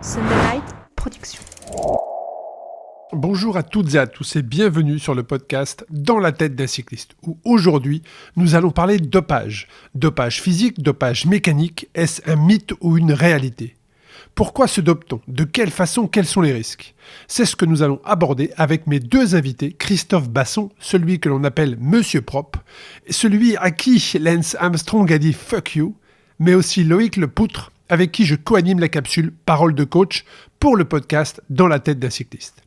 Sunday Night Production. Bonjour à toutes et à tous et bienvenue sur le podcast Dans la tête d'un cycliste, où aujourd'hui nous allons parler de dopage. Dopage physique, dopage mécanique, est-ce un mythe ou une réalité ? Pourquoi se dope-t-on ? De quelle façon ? Quels sont les risques ? C'est ce que nous allons aborder avec mes deux invités, Christophe Basson, celui que l'on appelle Monsieur Propre, et celui à qui Lance Armstrong a dit « fuck you », mais aussi Loïc Lepoutre, avec qui je co-anime la capsule Parole de coach pour le podcast Dans la tête d'un cycliste.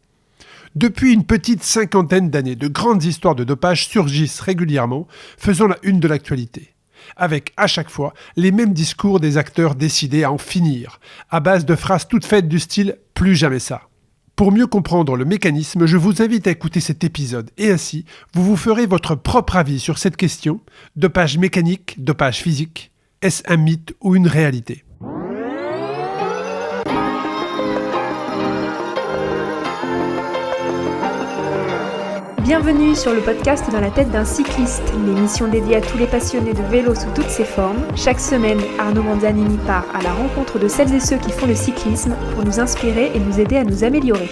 Depuis une petite cinquantaine d'années, de grandes histoires de dopage surgissent régulièrement, faisant la une de l'actualité. Avec, à chaque fois, les mêmes discours des acteurs décidés à en finir, à base de phrases toutes faites du style « plus jamais ça ». Pour mieux comprendre le mécanisme, je vous invite à écouter cet épisode et ainsi, vous vous ferez votre propre avis sur cette question, dopage mécanique, dopage physique, est-ce un mythe ou une réalité ? Bienvenue sur le podcast Dans la tête d'un cycliste, l'émission dédiée à tous les passionnés de vélo sous toutes ses formes. Chaque semaine, Arnaud Manzanini part à la rencontre de celles et ceux qui font le cyclisme pour nous inspirer et nous aider à nous améliorer.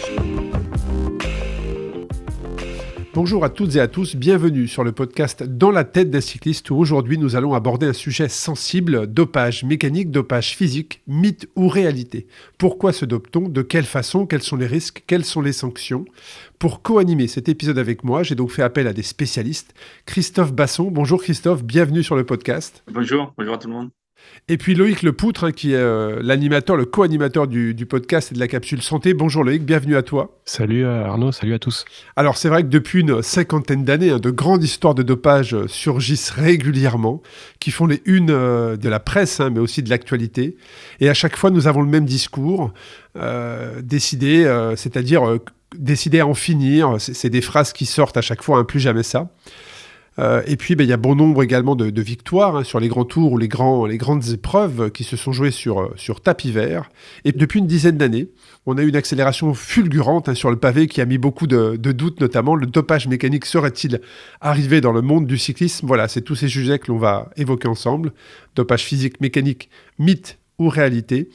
Bonjour à toutes et à tous, bienvenue sur le podcast Dans la tête d'un cycliste où aujourd'hui nous allons aborder un sujet sensible, dopage mécanique, dopage physique, mythe ou réalité. Pourquoi se dope-t-on ? De quelle façon ? Quels sont les risques ? Quelles sont les sanctions ? Pour co-animer cet épisode avec moi, j'ai donc fait appel à des spécialistes. Christophe Basson, bonjour Christophe, bienvenue sur le podcast. Bonjour à tout le monde. Et puis Loïc Lepoutre, qui est l'animateur, le co-animateur du podcast et de la capsule santé. Bonjour Loïc, bienvenue à toi. Salut Arnaud, salut à tous. Alors c'est vrai que depuis une cinquantaine d'années, de grandes histoires de dopage surgissent régulièrement, qui font les unes de la presse, mais aussi de l'actualité. Et à chaque fois, nous avons le même discours, décidé à en finir. C'est des phrases qui sortent à chaque fois, plus jamais ça. Et puis, il y a bon nombre également de victoires sur les grands tours ou les grandes épreuves qui se sont jouées sur tapis vert. Et depuis une dizaine d'années, on a eu une accélération fulgurante sur le pavé qui a mis beaucoup de doutes, notamment le dopage mécanique serait-il arrivé dans le monde du cyclisme ? Voilà, c'est tous ces sujets que l'on va évoquer ensemble. Dopage physique, mécanique, mythe ou réalité.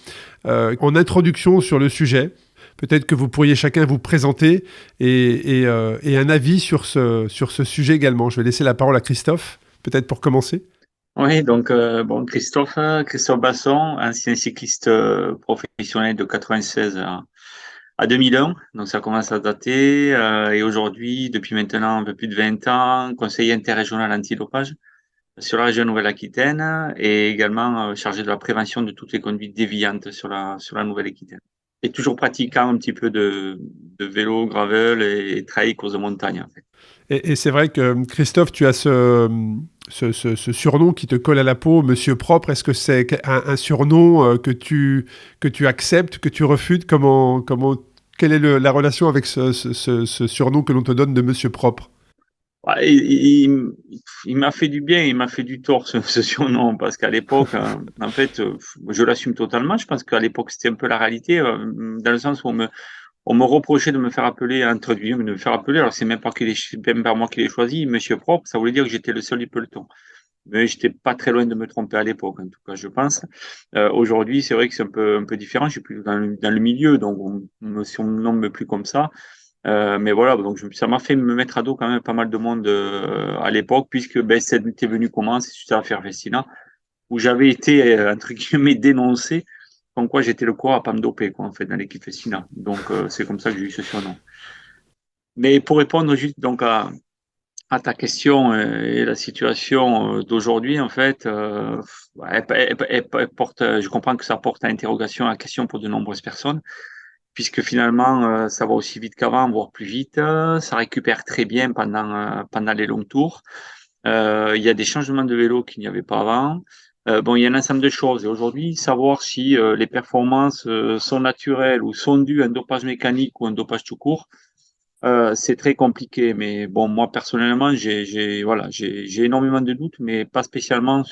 En introduction sur le sujet, peut-être que vous pourriez chacun vous présenter et un avis sur ce sujet également. Je vais laisser la parole à Christophe, peut-être pour commencer. Oui, donc Christophe Basson, ancien cycliste professionnel de 96 à 2001, donc ça commence à dater. Et aujourd'hui, depuis maintenant un peu plus de 20 ans, conseiller interrégional antidopage sur la région Nouvelle-Aquitaine et également chargé de la prévention de toutes les conduites déviantes sur la Nouvelle-Aquitaine. Et toujours pratiquant un petit peu de vélo, gravel et trail, course de montagne, en fait. Et c'est vrai que, Christophe, tu as ce surnom qui te colle à la peau, Monsieur Propre. Est-ce que c'est un surnom que tu acceptes, que tu refutes ? Quelle est la relation avec ce surnom que l'on te donne de Monsieur Propre ? Ouais, il m'a fait du bien, il m'a fait du tort ce surnom, parce qu'à l'époque, en fait, je l'assume totalement. Je pense qu'à l'époque, c'était un peu la réalité, dans le sens où on me reprochait de me faire appeler, entre guillemets, de me faire appeler. Alors c'est même pas moi qui l'ai choisi, Monsieur Propre. Ça voulait dire que j'étais le seul du peloton. Mais j'étais pas très loin de me tromper à l'époque, en tout cas, je pense. Aujourd'hui, c'est vrai que c'est un peu différent. Je suis plus dans le milieu, donc on me surnomme plus comme ça. Mais voilà, donc ça m'a fait me mettre à dos quand même pas mal de monde à l'époque, puisque ça était venu comment, c'est suite à l'affaire Vestina, où j'avais été entre guillemets dénoncé, comme quoi j'étais le coureur à pas me doper, quoi, en fait, dans l'équipe Vestina. Donc c'est comme ça que j'ai eu ce surnom. Mais pour répondre juste donc à ta question et la situation d'aujourd'hui, en fait, elle porte, je comprends que ça porte à interrogation, à question pour de nombreuses personnes, puisque finalement, ça va aussi vite qu'avant, voire plus vite. Ça récupère très bien pendant les longs tours. Il y a des changements de vélo qu'il n'y avait pas avant. Il y a un ensemble de choses. Et aujourd'hui, savoir si les performances sont naturelles ou sont dues à un dopage mécanique ou un dopage tout court, c'est très compliqué. Mais bon, moi personnellement, j'ai énormément de doutes, mais pas spécialement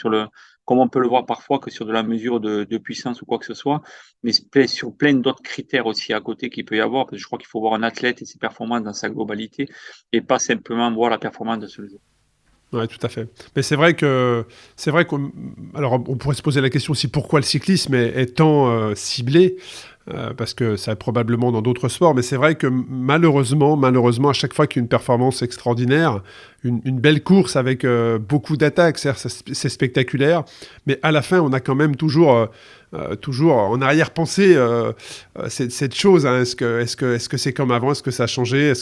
comme on peut le voir parfois, que sur de la mesure de puissance ou quoi que ce soit, mais sur plein d'autres critères aussi à côté qu'il peut y avoir, parce que je crois qu'il faut voir un athlète et ses performances dans sa globalité, et pas simplement voir la performance de ce jour. Oui, tout à fait. Mais c'est vrai alors on pourrait se poser la question aussi pourquoi le cyclisme est tant ciblé. parce que ça probablement dans d'autres sports, mais c'est vrai que malheureusement, à chaque fois qu'il y a une performance extraordinaire, une belle course avec beaucoup d'attaques, c'est spectaculaire, mais à la fin, on a quand même toujours en arrière-pensée cette chose. Hein, est-ce que c'est comme avant? Est-ce que ça a changé?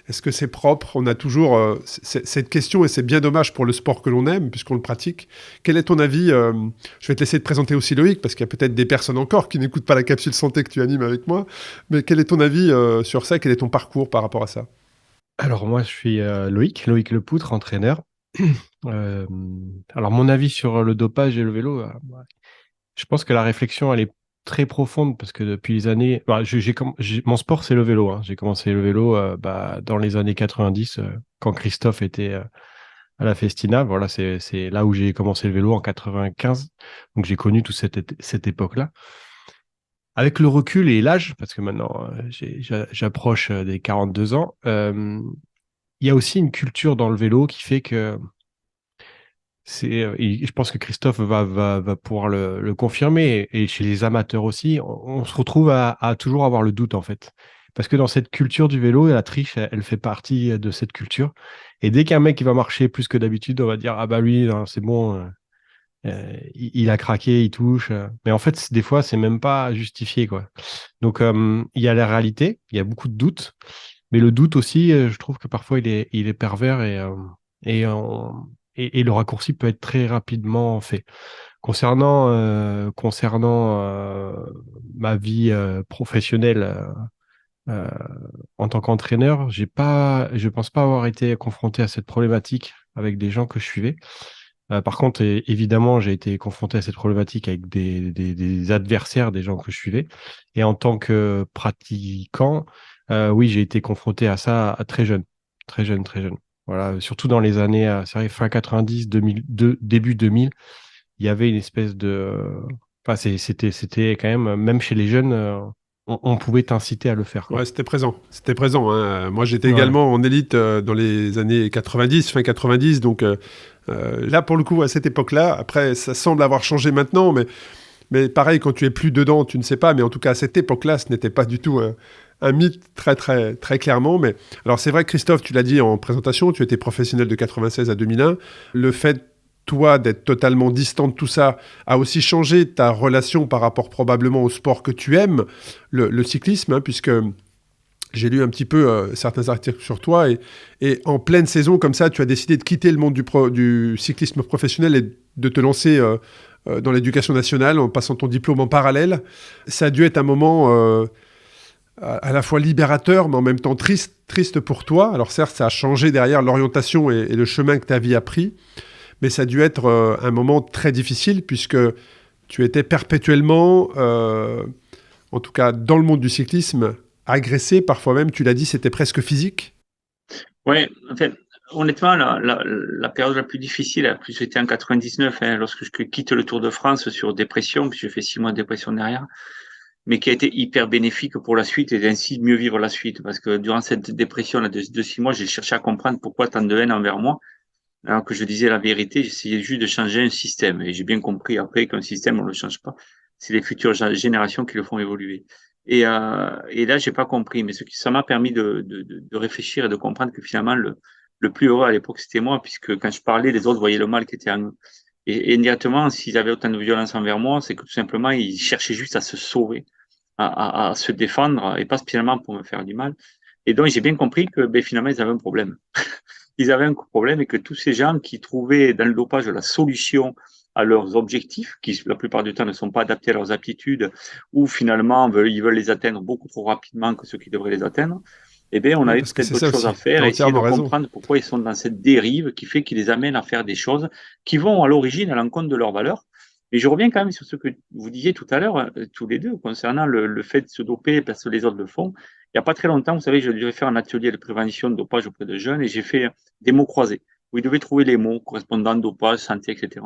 Est-ce que c'est propre? On a toujours cette question, et c'est bien dommage pour le sport que l'on aime, puisqu'on le pratique. Quel est ton avis? Je vais te laisser te présenter aussi, Loïc, parce qu'il y a peut-être des personnes encore qui n'écoutent pas la capsule santé que tu animes avec moi. Mais quel est ton avis sur ça? Quel est ton parcours par rapport à ça? Alors moi, je suis Loïc Lepoutre, entraîneur. Euh, alors mon avis sur le dopage et le vélo, je pense que la réflexion, elle est très profonde parce que depuis les années, mon sport, c'est le vélo. Hein. J'ai commencé le vélo dans les années 90, quand Christophe était à la Festina. Voilà, c'est là où j'ai commencé le vélo en 95. Donc j'ai connu toute cette époque-là. Avec le recul et l'âge, parce que maintenant j'approche des 42 ans, il y a aussi une culture dans le vélo qui fait que et je pense que Christophe va pouvoir le confirmer, et chez les amateurs aussi, on se retrouve à toujours avoir le doute en fait. Parce que dans cette culture du vélo, la triche, elle fait partie de cette culture. Et dès qu'un mec il va marcher plus que d'habitude, on va dire, ah bah lui, non, c'est bon, il a craqué, il touche. Mais en fait, des fois, c'est même pas justifié, quoi. Donc, il y a la réalité, il y a beaucoup de doutes, mais le doute aussi, je trouve que parfois, il est pervers, et, et le raccourci peut être très rapidement fait. Concernant ma vie professionnelle euh, en tant qu'entraîneur, je pense pas avoir été confronté à cette problématique avec des gens que je suivais. Par contre, évidemment, j'ai été confronté à cette problématique avec des adversaires, des gens que je suivais. Et en tant que pratiquant, oui, j'ai été confronté à ça très jeune, très jeune, très jeune. Voilà, surtout dans les années, c'est vrai, fin 90, 2000, début 2000, il y avait une espèce de... Enfin, c'était quand même chez les jeunes, on pouvait t'inciter à le faire, quoi. Ouais, c'était présent. C'était présent. Hein. Moi, j'étais Ouais. également en élite dans les années 90, fin 90. Donc là, pour le coup, à cette époque-là, après, ça semble avoir changé maintenant, mais pareil, quand tu es plus dedans, tu ne sais pas. Mais en tout cas, à cette époque-là, ce n'était pas du tout un mythe, très, très, très clairement. Mais alors, c'est vrai, Christophe, tu l'as dit en présentation, tu étais professionnel de 96 à 2001. Le fait, toi, d'être totalement distant de tout ça, a aussi changé ta relation par rapport probablement au sport que tu aimes, le cyclisme, hein, puisque j'ai lu un petit peu certains articles sur toi, et en pleine saison, comme ça, tu as décidé de quitter le monde du cyclisme professionnel et de te lancer dans l'éducation nationale en passant ton diplôme en parallèle. Ça a dû être un moment à la fois libérateur, mais en même temps triste pour toi. Alors certes, ça a changé derrière l'orientation et le chemin que ta vie a pris, mais ça a dû être un moment très difficile, puisque tu étais perpétuellement, en tout cas dans le monde du cyclisme, agressé, parfois même, tu l'as dit, c'était presque physique. Ouais, en fait, honnêtement, la période la plus difficile, plus c'était en 99, hein, lorsque je quitte le Tour de France sur dépression, puis j'ai fait 6 mois de dépression derrière, mais qui a été hyper bénéfique pour la suite et ainsi de mieux vivre la suite. Parce que durant cette dépression là, de 6 mois, j'ai cherché à comprendre pourquoi tant de haine envers moi. Alors que je disais la vérité, j'essayais juste de changer un système. Et j'ai bien compris après qu'un système, on ne le change pas. C'est les futures générations qui le font évoluer. Et là, j'ai pas compris. Mais ça m'a permis de réfléchir et de comprendre que finalement, le plus heureux à l'époque, c'était moi, puisque quand je parlais, les autres voyaient le mal qui était en eux. Et indirectement, s'ils avaient autant de violence envers moi, c'est que tout simplement, ils cherchaient juste à se sauver, à se défendre, et pas spécialement pour me faire du mal. Et donc, j'ai bien compris que finalement, ils avaient un problème. Ils avaient un problème, et que tous ces gens qui trouvaient dans le dopage la solution à leurs objectifs, qui la plupart du temps ne sont pas adaptés à leurs aptitudes, ou finalement ils veulent les atteindre beaucoup trop rapidement que ceux qui devraient les atteindre, eh bien, on Oui, avait parce que peut-être c'est ça d'autres choses aussi. à Tu faire as et essayer de entièrement raison. comprendre pourquoi ils sont dans cette dérive qui fait qu'ils les amène à faire des choses qui vont à l'origine à l'encontre de leurs valeurs. Et je reviens quand même sur ce que vous disiez tout à l'heure, tous les deux, concernant le fait de se doper parce que les autres le font. Il n'y a pas très longtemps, vous savez, je devais faire un atelier de prévention de dopage auprès de jeunes, et j'ai fait des mots croisés où ils devaient trouver les mots correspondant dopage, santé, etc.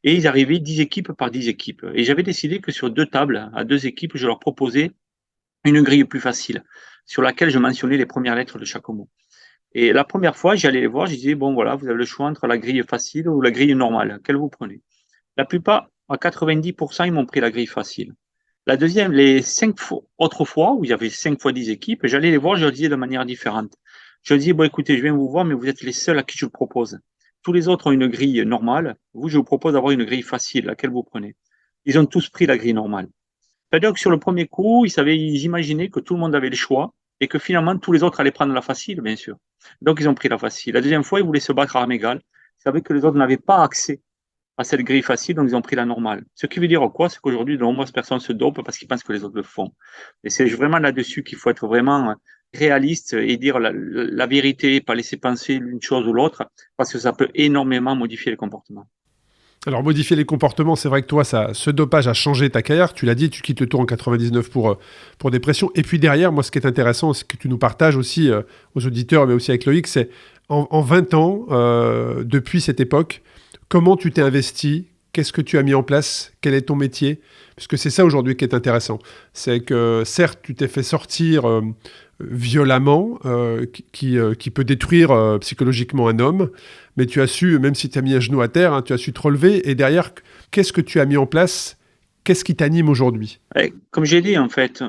Et ils arrivaient 10 équipes par 10 équipes. Et j'avais décidé que sur 2 tables, à 2 équipes, je leur proposais une grille plus facile, sur laquelle je mentionnais les premières lettres de chaque mot. Et la première fois, j'allais les voir, je disais, bon voilà, vous avez le choix entre la grille facile ou la grille normale, quelle vous prenez? La plupart, à 90%, ils m'ont pris la grille facile. La deuxième, les 5 autres fois où il y avait 5 fois 10 équipes, j'allais les voir, je leur disais de manière différente. Je leur disais, bon, écoutez, je viens vous voir, mais vous êtes les seuls à qui je le propose. Tous les autres ont une grille normale. Vous, je vous propose d'avoir une grille facile, laquelle vous prenez. Ils ont tous pris la grille normale. C'est-à-dire que sur le premier coup, ils imaginaient que tout le monde avait le choix et que finalement, tous les autres allaient prendre la facile, bien sûr. Donc, ils ont pris la facile. La deuxième fois, ils voulaient se battre à armes égales. Ils savaient que les autres n'avaient pas accès à cette grille facile, donc ils ont pris la normale. Ce qui veut dire quoi? C'est qu'aujourd'hui, de nombreuses personnes se dopent parce qu'ils pensent que les autres le font. Et c'est vraiment là-dessus qu'il faut être vraiment réaliste et dire la vérité, pas laisser penser l'une chose ou l'autre, parce que ça peut énormément modifier le comportement. Alors, modifier les comportements, c'est vrai que toi, ce dopage a changé ta carrière. Tu l'as dit, tu quittes le Tour en 99 pour dépression. Et puis derrière, moi, ce qui est intéressant, c'est que tu nous partages aussi aux auditeurs, mais aussi avec Loïc, c'est en 20 ans, depuis cette époque, comment tu t'es investi? Qu'est-ce que tu as mis en place? Quel est ton métier? Parce que c'est ça aujourd'hui qui est intéressant. C'est que certes, tu t'es fait sortir violemment, qui peut détruire psychologiquement un homme, mais tu as su, même si tu as mis un genou à terre, tu as su te relever. Et derrière, qu'est-ce que tu as mis en place? Qu'est-ce qui t'anime aujourd'hui? Comme j'ai dit, en fait,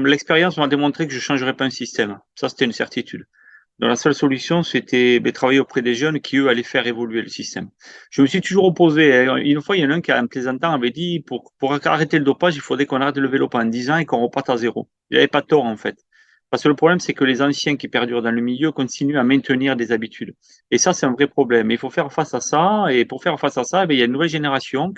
l'expérience m'a démontré que je ne changerais pas un système. Ça, c'était une certitude. Donc, la seule solution, c'était travailler auprès des jeunes qui, eux, allaient faire évoluer le système. Je me suis toujours opposé. Une fois, il y en a un qui, en plaisantant, avait dit pour arrêter le dopage, il faudrait qu'on arrête le vélo pendant 10 ans et qu'on reparte à zéro. Il n'avait pas tort, en fait. Parce que le problème, c'est que les anciens qui perdurent dans le milieu continuent à maintenir des habitudes. Et ça, c'est un vrai problème. Il faut faire face à ça. Et pour faire face à ça, il y a une nouvelle génération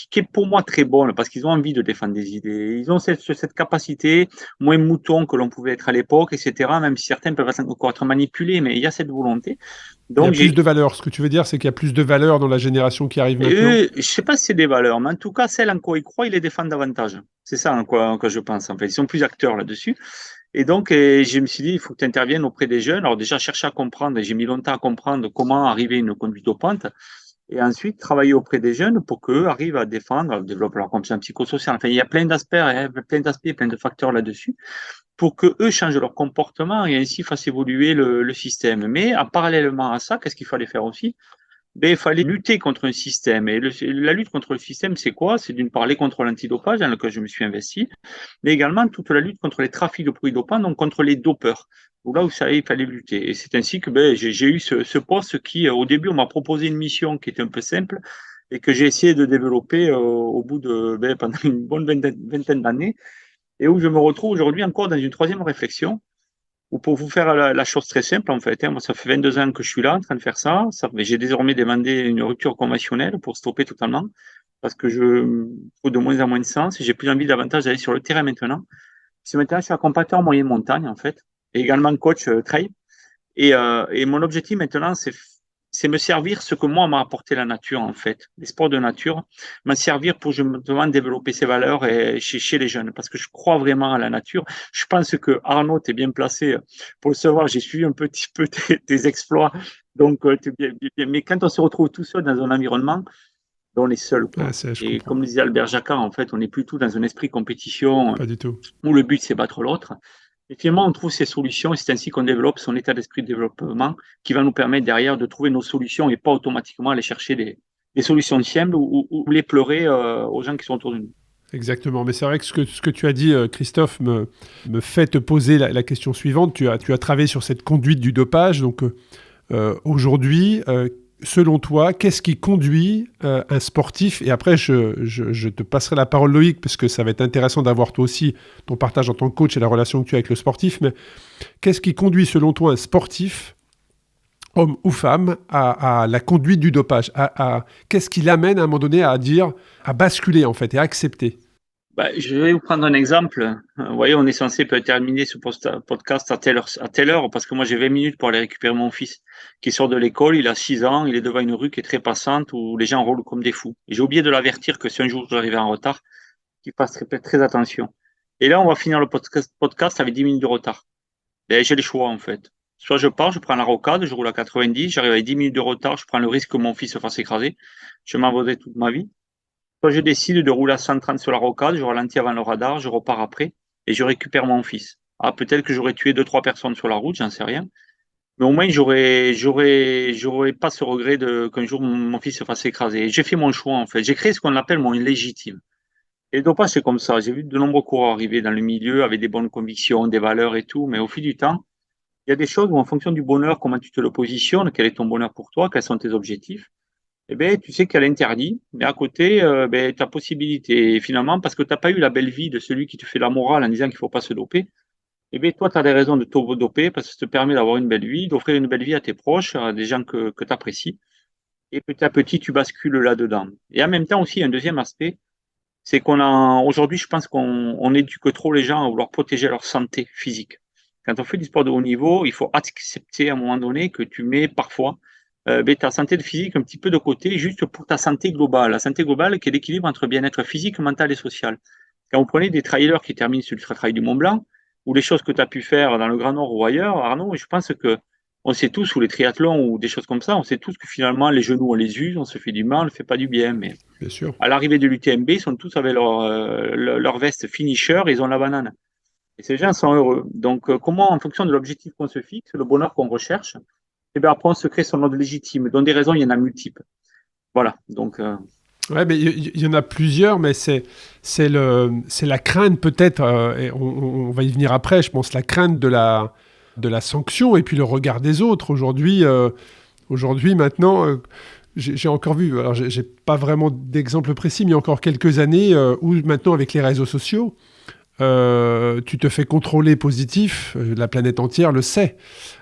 qui est pour moi très bonne parce qu'ils ont envie de défendre des idées. Ils ont cette capacité, moins mouton que l'on pouvait être à l'époque, etc. Même si certains peuvent encore être manipulés, mais il y a cette volonté. Donc, il y a plus de valeur. Ce que tu veux dire, c'est qu'il y a plus de valeur dans la génération qui arrive maintenant. Je ne sais pas si c'est des valeurs, mais en tout cas, celles en quoi ils croient, ils les défendent davantage. C'est ça en quoi je pense. En fait, ils sont plus acteurs là-dessus. Et donc, je me suis dit, il faut que tu interviennes auprès des jeunes. Alors déjà, chercher à comprendre, et j'ai mis longtemps à comprendre comment arriver à une conduite dopante. Et ensuite, travailler auprès des jeunes pour qu'eux arrivent à défendre, à développer leur compétence psychosociale. Enfin, il y a plein d'aspects, plein de facteurs là-dessus pour que eux changent leur comportement et ainsi fassent évoluer le système. Mais parallèlement à ça, qu'est-ce qu'il fallait faire aussi? Il fallait lutter contre un système. Et la lutte contre le système, c'est quoi? C'est d'une part les contrôles antidopage dans lequel je me suis investi, mais également toute la lutte contre les trafics de produits dopants, donc contre les dopeurs. Là où il fallait lutter. Et c'est ainsi que j'ai eu ce poste qui, au début, on m'a proposé une mission qui était un peu simple et que j'ai essayé de développer au bout de pendant une bonne vingtaine d'années et où je me retrouve aujourd'hui encore dans une troisième réflexion ou pour vous faire la chose très simple, en fait, moi, ça fait 22 ans que je suis là en train de faire ça. J'ai désormais demandé une rupture conventionnelle pour stopper totalement parce que je trouve de moins en moins de sens et j'ai plus envie davantage d'aller sur le terrain maintenant. Parce que maintenant, je suis accompagnateur moyenne montagne, en fait, et également coach trail. Et mon objectif maintenant, c'est me servir ce que moi m'a apporté la nature, en fait. Les sports de nature, m'en servir pour justement développer ces valeurs chez les jeunes, parce que je crois vraiment à la nature. Je pense que Arnaud, tu es bien placé pour le savoir. J'ai suivi un petit peu tes exploits. Donc, mais quand on se retrouve tout seul dans un environnement, on est seul. Et comme le disait Albert Jacquard, en fait, on n'est plus tout dans un esprit compétition. Pas du tout. Où le but, c'est battre l'autre. Et finalement, on trouve ces solutions et c'est ainsi qu'on développe son état d'esprit de développement qui va nous permettre derrière de trouver nos solutions et pas automatiquement aller chercher des solutions simples ou les pleurer aux gens qui sont autour de nous. Exactement, mais c'est vrai que ce que tu as dit, Christophe, me fait te poser la question suivante. Tu as travaillé sur cette conduite du dopage, donc aujourd'hui, selon toi, qu'est-ce qui conduit un sportif? Et après, je te passerai la parole, Loïc, parce que ça va être intéressant d'avoir toi aussi ton partage en tant que coach et la relation que tu as avec le sportif. Mais qu'est-ce qui conduit, selon toi, un sportif, homme ou femme, à la conduite du dopage? Qu'est-ce qui l'amène à un moment donné à basculer, en fait, et à accepter? Je vais vous prendre un exemple. Vous voyez, on est censé peut-être terminer ce podcast à telle heure, parce que moi j'ai 20 minutes pour aller récupérer mon fils qui sort de l'école, il a 6 ans, il est devant une rue qui est très passante où les gens roulent comme des fous. Et j'ai oublié de l'avertir que si un jour j'arrivais en retard, qu'il fasse très attention. Et là, on va finir le podcast avec 10 minutes de retard. Et j'ai le choix en fait. Soit je pars, je prends la rocade, je roule à 90, j'arrive avec 10 minutes de retard, je prends le risque que mon fils se fasse écraser, je m'en vaudrais toute ma vie. Soit je décide de rouler à 130 sur la rocade, je ralentis avant le radar, je repars après et je récupère mon fils. Peut-être que j'aurais tué 2-3 personnes sur la route, j'en sais rien. Mais au moins, j'aurais pas ce regret qu'un jour mon fils se fasse écraser. J'ai fait mon choix, en fait. J'ai créé ce qu'on appelle mon légitime. Et le dopage, c'est comme ça. J'ai vu de nombreux coureurs arriver dans le milieu avec des bonnes convictions, des valeurs et tout, mais au fil du temps, il y a des choses où en fonction du bonheur, comment tu te le positionnes, quel est ton bonheur pour toi, quels sont tes objectifs, eh ben, tu sais qu'elle est interdite, mais à côté, ben, tu as possibilité. Et finalement, parce que tu n'as pas eu la belle vie de celui qui te fait la morale en disant qu'il ne faut pas se doper, eh bien, toi, tu as des raisons de te doper parce que ça te permet d'avoir une belle vie, d'offrir une belle vie à tes proches, à des gens que tu apprécies. Et petit à petit, tu bascules là-dedans. Et en même temps aussi, un deuxième aspect, c'est aujourd'hui, je pense qu'on éduque trop les gens à vouloir protéger leur santé physique. Quand on fait du sport de haut niveau, il faut accepter à un moment donné que tu mets parfois ta santé de physique un petit peu de côté, juste pour ta santé globale. La santé globale qui est l'équilibre entre bien-être physique, mental et social. Quand vous prenez des trailers qui terminent sur l'Ultra Trail du Mont Blanc, ou les choses que tu as pu faire dans le Grand Nord ou ailleurs, Arnaud, je pense que on sait tous, ou les triathlons ou des choses comme ça, on sait tous que finalement les genoux on les use, on se fait du mal, on ne fait pas du bien. Mais Bien sûr. à l'arrivée de l'UTMB, ils sont tous avec leur veste finisher, et ils ont la banane. Et ces gens sont heureux. Donc, comment, en fonction de l'objectif qu'on se fixe, le bonheur qu'on recherche, et bien après, on se crée son ordre légitime. Donc, des raisons, il y en a multiples. Voilà. Donc, Ouais, mais il y en a plusieurs, mais c'est la crainte peut-être, et on va y venir après, je pense, la crainte de la sanction et puis le regard des autres. Aujourd'hui maintenant, j'ai encore vu, alors j'ai pas vraiment d'exemple précis, mais il y a encore quelques années où maintenant avec les réseaux sociaux, tu te fais contrôler positif, la planète entière le sait.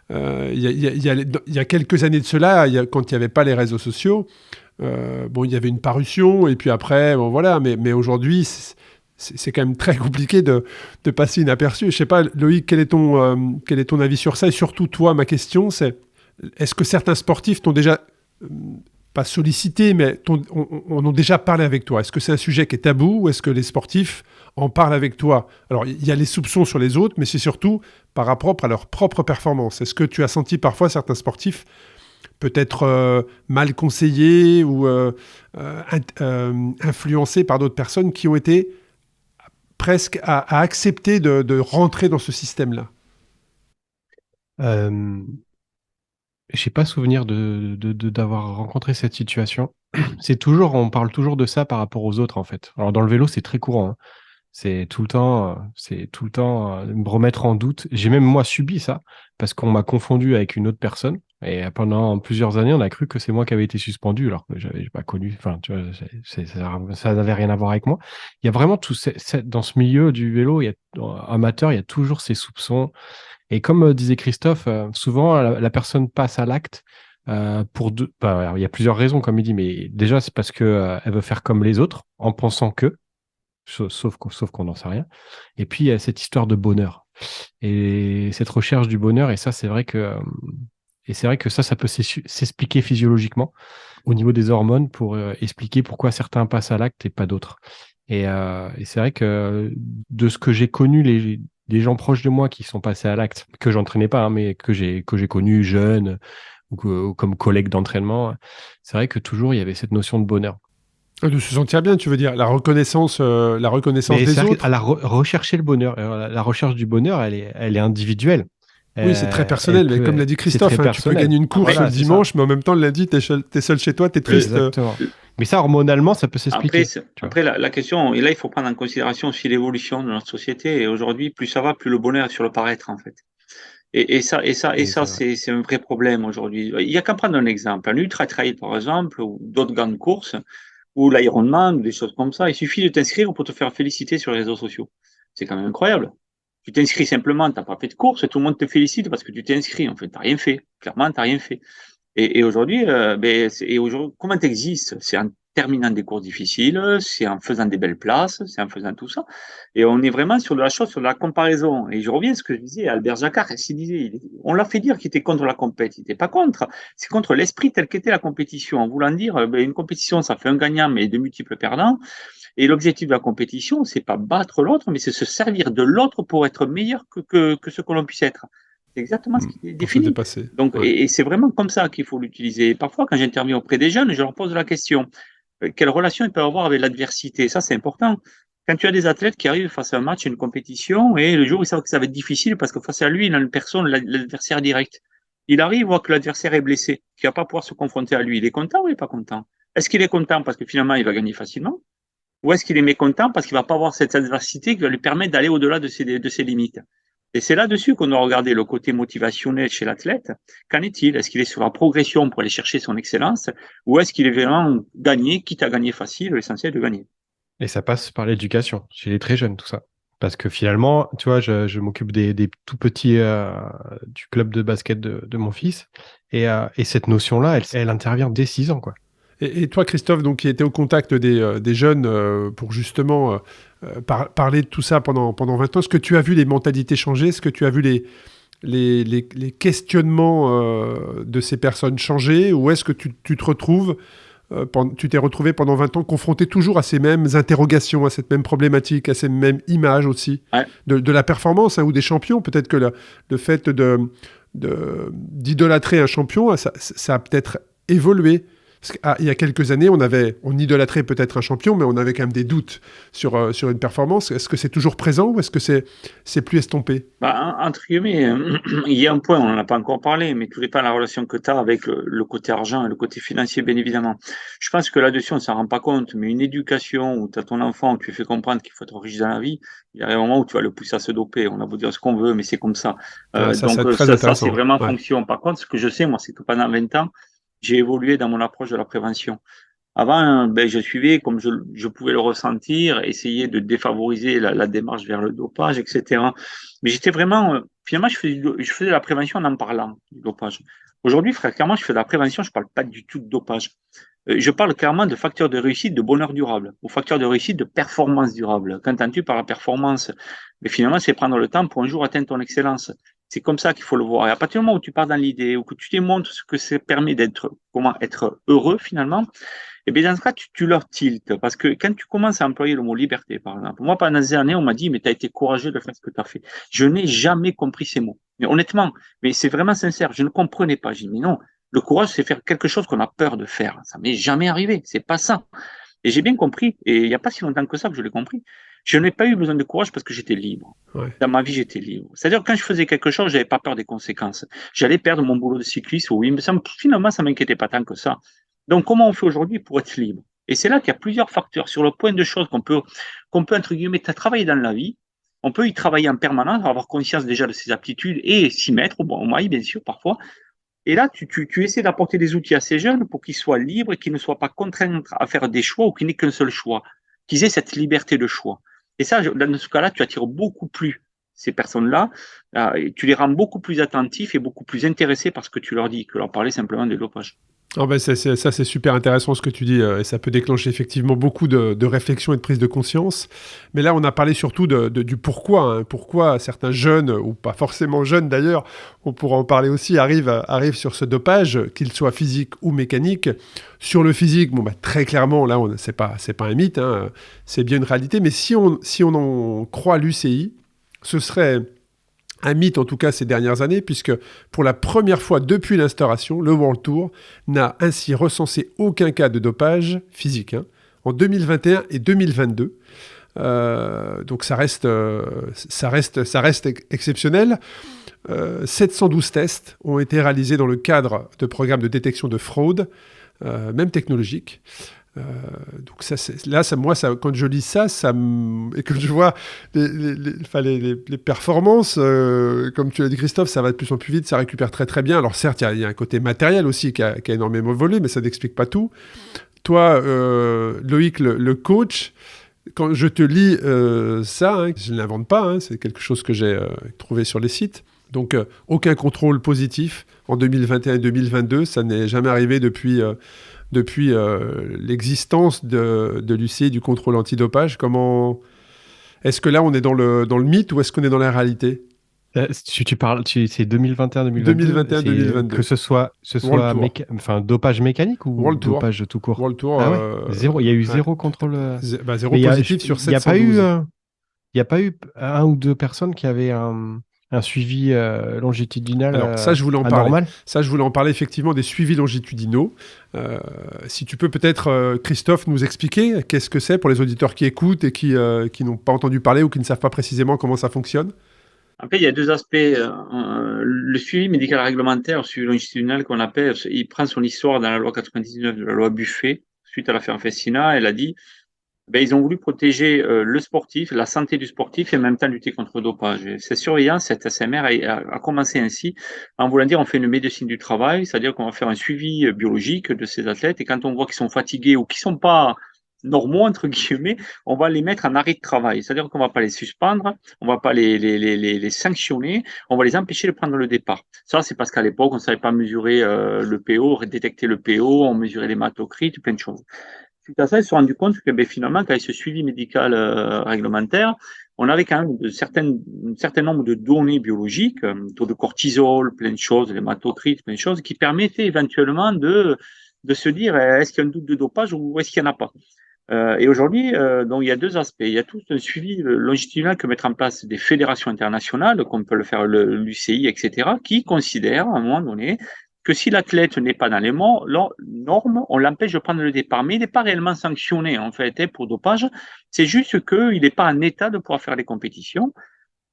Il y a quelques années de cela, quand il n'y avait pas les réseaux sociaux, bon, il y avait une parution, et puis après, bon, voilà, mais aujourd'hui, c'est quand même très compliqué de passer inaperçu. Je sais pas, Loïc, quel est ton avis sur ça? Et surtout, toi, ma question, c'est, est-ce que certains sportifs t'ont déjà, pas sollicité, mais on ont déjà parlé avec toi? Est-ce que c'est un sujet qui est tabou, ou est-ce que les sportifs en parlent avec toi? Alors, il y a les soupçons sur les autres, mais c'est surtout par rapport à leur propre performance. Est-ce que tu as senti parfois certains sportifs peut-être mal conseillés ou influencés par d'autres personnes qui ont été presque à accepter de rentrer dans ce système-là? J'ai pas souvenir d'avoir rencontré cette situation. On parle toujours de ça par rapport aux autres, en fait. Alors, dans le vélo, c'est très courant, hein. C'est tout le temps me remettre en doute. J'ai même moi subi ça parce qu'on m'a confondu avec une autre personne. Et pendant plusieurs années, on a cru que c'est moi qui avais été suspendu, alors que j'avais pas connu. Enfin, tu vois, ça n'avait rien à voir avec moi. Il y a vraiment dans ce milieu du vélo, amateur, il y a toujours ces soupçons. Et comme disait Christophe, souvent la personne passe à l'acte pour deux. Bah, alors, il y a plusieurs raisons, comme il dit, mais déjà c'est parce que elle veut faire comme les autres en pensant que, sauf qu'on n'en sait rien. Et puis il y a cette histoire de bonheur et cette recherche du bonheur. Et c'est vrai que ça peut s'expliquer physiologiquement au niveau des hormones pour expliquer pourquoi certains passent à l'acte et pas d'autres. Et c'est vrai que de ce que j'ai connu, les gens proches de moi qui sont passés à l'acte, que j'entraînais pas, hein, mais que j'ai connu jeunes ou comme collègues d'entraînement, c'est vrai que toujours il y avait cette notion de bonheur. De se sentir bien, tu veux dire, la reconnaissance Mais des autres. à rechercher le bonheur, la recherche du bonheur, elle est individuelle. Oui, c'est très personnel, mais comme l'a dit c'est Christophe, très tu peux personnel. gagner une course Voilà, le c'est dimanche, mais en même temps, le lundi, t'es seul chez toi, t'es triste. Exactement. Mais ça, hormonalement, ça peut s'expliquer. Après la question, et là, il faut prendre en considération aussi l'évolution de notre société. Et aujourd'hui, plus ça va, plus le bonheur est sur le paraître, en fait. Et ça, c'est un vrai problème aujourd'hui. Il y a qu'à prendre un exemple. Un ultra trail, par exemple, ou d'autres grandes courses, ou l'Ironman, ou des choses comme ça. Il suffit de t'inscrire pour te faire féliciter sur les réseaux sociaux. C'est quand même incroyable. Tu t'inscris simplement, t'as pas fait de course, et tout le monde te félicite parce que tu t'es inscrit. En fait, t'as rien fait. Clairement, t'as rien fait. Et aujourd'hui, comment t'existes? C'est en terminant des cours difficiles, c'est en faisant des belles places, c'est en faisant tout ça. Et on est vraiment sur de la chose, sur de la comparaison. Et je reviens à ce que je disais, Albert Jacquard, on l'a fait dire qu'il était contre la compétition. Il n'était pas contre. C'est contre l'esprit tel qu'était la compétition. En voulant dire, une compétition, ça fait un gagnant, mais de multiples perdants. Et l'objectif de la compétition, c'est pas battre l'autre, mais c'est se servir de l'autre pour être meilleur que ce que l'on puisse être. C'est exactement ce qui est défini. Donc, ouais. et c'est vraiment comme ça qu'il faut l'utiliser. Parfois, quand j'interviens auprès des jeunes, je leur pose la question, quelle relation ils peuvent avoir avec l'adversité? Ça, c'est important. Quand tu as des athlètes qui arrivent face à un match, une compétition, et le jour où ils savent que ça va être difficile parce que face à lui, il a une personne, l'adversaire direct. Il arrive, voit que l'adversaire est blessé, qu'il va pas pouvoir se confronter à lui. Il est content ou il est pas content? Est-ce qu'il est content parce que finalement, il va gagner facilement? ou est-ce qu'il est mécontent parce qu'il ne va pas avoir cette adversité qui va lui permettre d'aller au-delà de ses limites? Et c'est là-dessus qu'on doit regarder le côté motivationnel chez l'athlète. Qu'en est-il? Est-ce qu'il est sur la progression pour aller chercher son excellence, ou est-ce qu'il est vraiment gagné, quitte à gagner facile, l'essentiel de gagner? Et ça passe par l'éducation, chez les très jeunes, tout ça. Parce que finalement, tu vois, je m'occupe des tout petits du club de basket de mon fils. Et cette notion-là, elle intervient dès 6 ans, quoi. Et toi, Christophe, donc, qui était au contact des jeunes pour justement parler de tout ça pendant 20 ans, est-ce que tu as vu les mentalités changer? Est-ce que tu as vu les questionnements de ces personnes changer? Ou est-ce que tu te retrouves, tu t'es retrouvé pendant 20 ans confronté toujours à ces mêmes interrogations, à cette même problématique, à ces mêmes images aussi Ouais. de la performance, hein, ou des champions? Peut-être que le fait d'idolâtrer un champion, ça a peut-être évolué. Il y a quelques années, on idolâtrait peut-être un champion, mais on avait quand même des doutes sur une performance. Est-ce que c'est toujours présent ou est-ce que c'est plus estompé? Entre guillemets, il y a un point, on n'en a pas encore parlé, mais tout dépend de la relation que tu as avec le côté argent et le côté financier, bien évidemment. Je pense que là-dessus, on ne s'en rend pas compte, mais une éducation où tu as ton enfant, où tu lui fais comprendre qu'il faut être riche dans la vie, il y a un moment où tu vas le pousser à se doper. On a beau dire ce qu'on veut, mais c'est comme ça. Ça Donc, c'est très ça, intéressant. c'est vraiment Ouais. fonction. Par contre, ce que je sais, moi, c'est que pendant 20 ans, j'ai évolué dans mon approche de la prévention. Avant, je suivais comme je pouvais le ressentir, essayer de défavoriser la démarche vers le dopage, etc. Mais j'étais vraiment, finalement, je faisais de la prévention en parlant du dopage. Aujourd'hui, frère, clairement, je fais de la prévention, je parle pas du tout de dopage. Je parle clairement de facteurs de réussite de bonheur durable ou facteurs de réussite de performance durable. Qu'entends-tu par la performance? Mais finalement, c'est prendre le temps pour un jour atteindre ton excellence. C'est comme ça qu'il faut le voir. Et à partir du moment où tu pars dans l'idée, ou que tu démontres ce que ça permet comment être heureux finalement, et bien, dans ce cas, tu leur tiltes. Parce que quand tu commences à employer le mot liberté, par exemple, moi, pendant des années, on m'a dit, mais tu as été courageux de faire ce que tu as fait. Je n'ai jamais compris ces mots. Mais honnêtement, mais c'est vraiment sincère, je ne comprenais pas. J'ai dit, mais non, le courage, c'est faire quelque chose qu'on a peur de faire. Ça m'est jamais arrivé. C'est pas ça. Et j'ai bien compris. Et il n'y a pas si longtemps que ça que je l'ai compris. Je n'ai pas eu besoin de courage parce que j'étais libre. Ouais. Dans ma vie, j'étais libre. C'est-à-dire, quand je faisais quelque chose, j'avais pas peur des conséquences. J'allais perdre mon boulot de cycliste, oui, mais finalement, ça m'inquiétait pas tant que ça. Donc, comment on fait aujourd'hui pour être libre? Et c'est là qu'il y a plusieurs facteurs sur le point de choses qu'on peut, entre guillemets, travailler dans la vie. On peut y travailler en permanence, avoir conscience déjà de ses aptitudes et s'y mettre, bon, au maille, bien sûr, parfois. Et là, tu essaies d'apporter des outils à ces jeunes pour qu'ils soient libres et qu'ils ne soient pas contraints à faire des choix ou qu'ils n'aient qu'un seul choix, qu'ils aient cette liberté de choix. Et ça, dans ce cas-là, tu attires beaucoup plus ces personnes-là, et tu les rends beaucoup plus attentifs et beaucoup plus intéressés par ce que tu leur dis que leur parler simplement de dopage. Ah ben ça, c'est super intéressant ce que tu dis, et ça peut déclencher effectivement beaucoup de réflexion et de prise de conscience. Mais là, on a parlé surtout du pourquoi. Hein. Pourquoi certains jeunes, ou pas forcément jeunes d'ailleurs, on pourra en parler aussi, arrivent sur ce dopage, qu'il soit physique ou mécanique. Sur le physique, bon, très clairement, là, c'est pas un mythe, hein, c'est bien une réalité. Mais si on en croit l'UCI, ce serait un mythe en tout cas ces dernières années, puisque pour la première fois depuis l'instauration, le World Tour n'a ainsi recensé aucun cas de dopage physique en 2021 et 2022. Donc ça reste exceptionnel. 712 tests ont été réalisés dans le cadre de programmes de détection de fraude, même technologique. Donc moi, quand je lis ça, et que je vois les performances, comme tu l'as dit Christophe, ça va de plus en plus vite, ça récupère très très bien. Alors certes, il y a un côté matériel aussi qui a énormément évolué, mais ça n'explique pas tout. Toi, Loïc, le coach, quand je te lis ça, je ne l'invente pas, c'est quelque chose que j'ai trouvé sur les sites. Donc aucun contrôle positif en 2021 et 2022, ça n'est jamais arrivé depuis l'existence de l'UCI, du contrôle antidopage. Est-ce que là, on est dans le mythe ou est-ce qu'on est dans la réalité? Tu parles, c'est 2021-2022. 2021-2022. Que ce soit dopage mécanique ou World Tour. dopage tout court. World Tour. Ah ouais, zéro. Il y a eu zéro contrôle. Zéro positif sur 712. Il n'y a pas eu un ou deux personnes qui avaient un suivi longitudinal. Alors ça, je voulais en anormal. parler. Ça, je voulais en parler effectivement des suivis longitudinaux. Si tu peux peut-être, Christophe, nous expliquer qu'est-ce que c'est pour les auditeurs qui écoutent et qui n'ont pas entendu parler ou qui ne savent pas précisément comment ça fonctionne. Après, il y a deux aspects. Le suivi médical réglementaire, le suivi longitudinal qu'on appelle, il prend son histoire dans la loi 99 de la loi Buffet, suite à l'affaire Fessina. Elle a dit Ben, ils ont voulu protéger le sportif, la santé du sportif et en même temps lutter contre le dopage. Et cette surveillance, cette SMR a commencé ainsi en voulant dire on fait une médecine du travail, c'est-à-dire qu'on va faire un suivi biologique de ces athlètes et quand on voit qu'ils sont fatigués ou qu'ils sont pas normaux, entre guillemets, on va les mettre en arrêt de travail. C'est-à-dire qu'on va pas les suspendre, on va pas les sanctionner, on va les empêcher de prendre le départ. Ça, c'est parce qu'à l'époque, on savait pas mesurer le PO, détecter le PO, on mesurait l'hématocrite, plein de choses. Suite à ça, ils se sont rendus compte que finalement, quand il ce suivi médical réglementaire, on avait quand même un certain nombre de données biologiques, taux de cortisol, plein de choses, l'hématocrite, plein de choses, qui permettaient éventuellement de se dire est-ce qu'il y a un doute de dopage ou est-ce qu'il n'y en a pas. Et aujourd'hui, donc il y a deux aspects. Il y a tout un suivi longitudinal que mettre en place des fédérations internationales, comme peut le faire l'UCI, etc., qui considèrent à un moment donné que si l'athlète n'est pas dans les normes, on l'empêche de prendre le départ. Mais il n'est pas réellement sanctionné, en fait, pour dopage. C'est juste qu'il n'est pas en état de pouvoir faire les compétitions.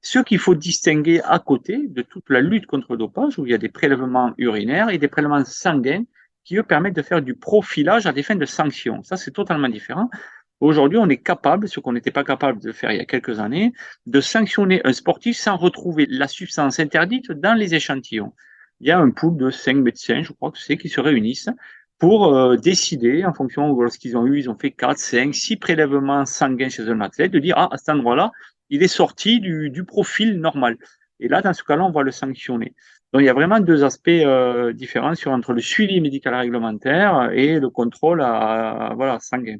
Ce qu'il faut distinguer à côté de toute la lutte contre le dopage, où il y a des prélèvements urinaires et des prélèvements sanguins qui, eux, permettent de faire du profilage à des fins de sanction. Ça, c'est totalement différent. Aujourd'hui, on est capable, ce qu'on n'était pas capable de faire il y a quelques années, de sanctionner un sportif sans retrouver la substance interdite dans les échantillons. Il y a un pool de 5 médecins, je crois que c'est, qui se réunissent pour décider, en fonction de ce qu'ils ont eu, ils ont fait 4, 5, 6 prélèvements sanguins chez un athlète, de dire, à cet endroit-là, il est sorti du profil normal. Et là, dans ce cas-là, on va le sanctionner. Donc, il y a vraiment deux aspects différents entre le suivi médical réglementaire et le contrôle sanguin.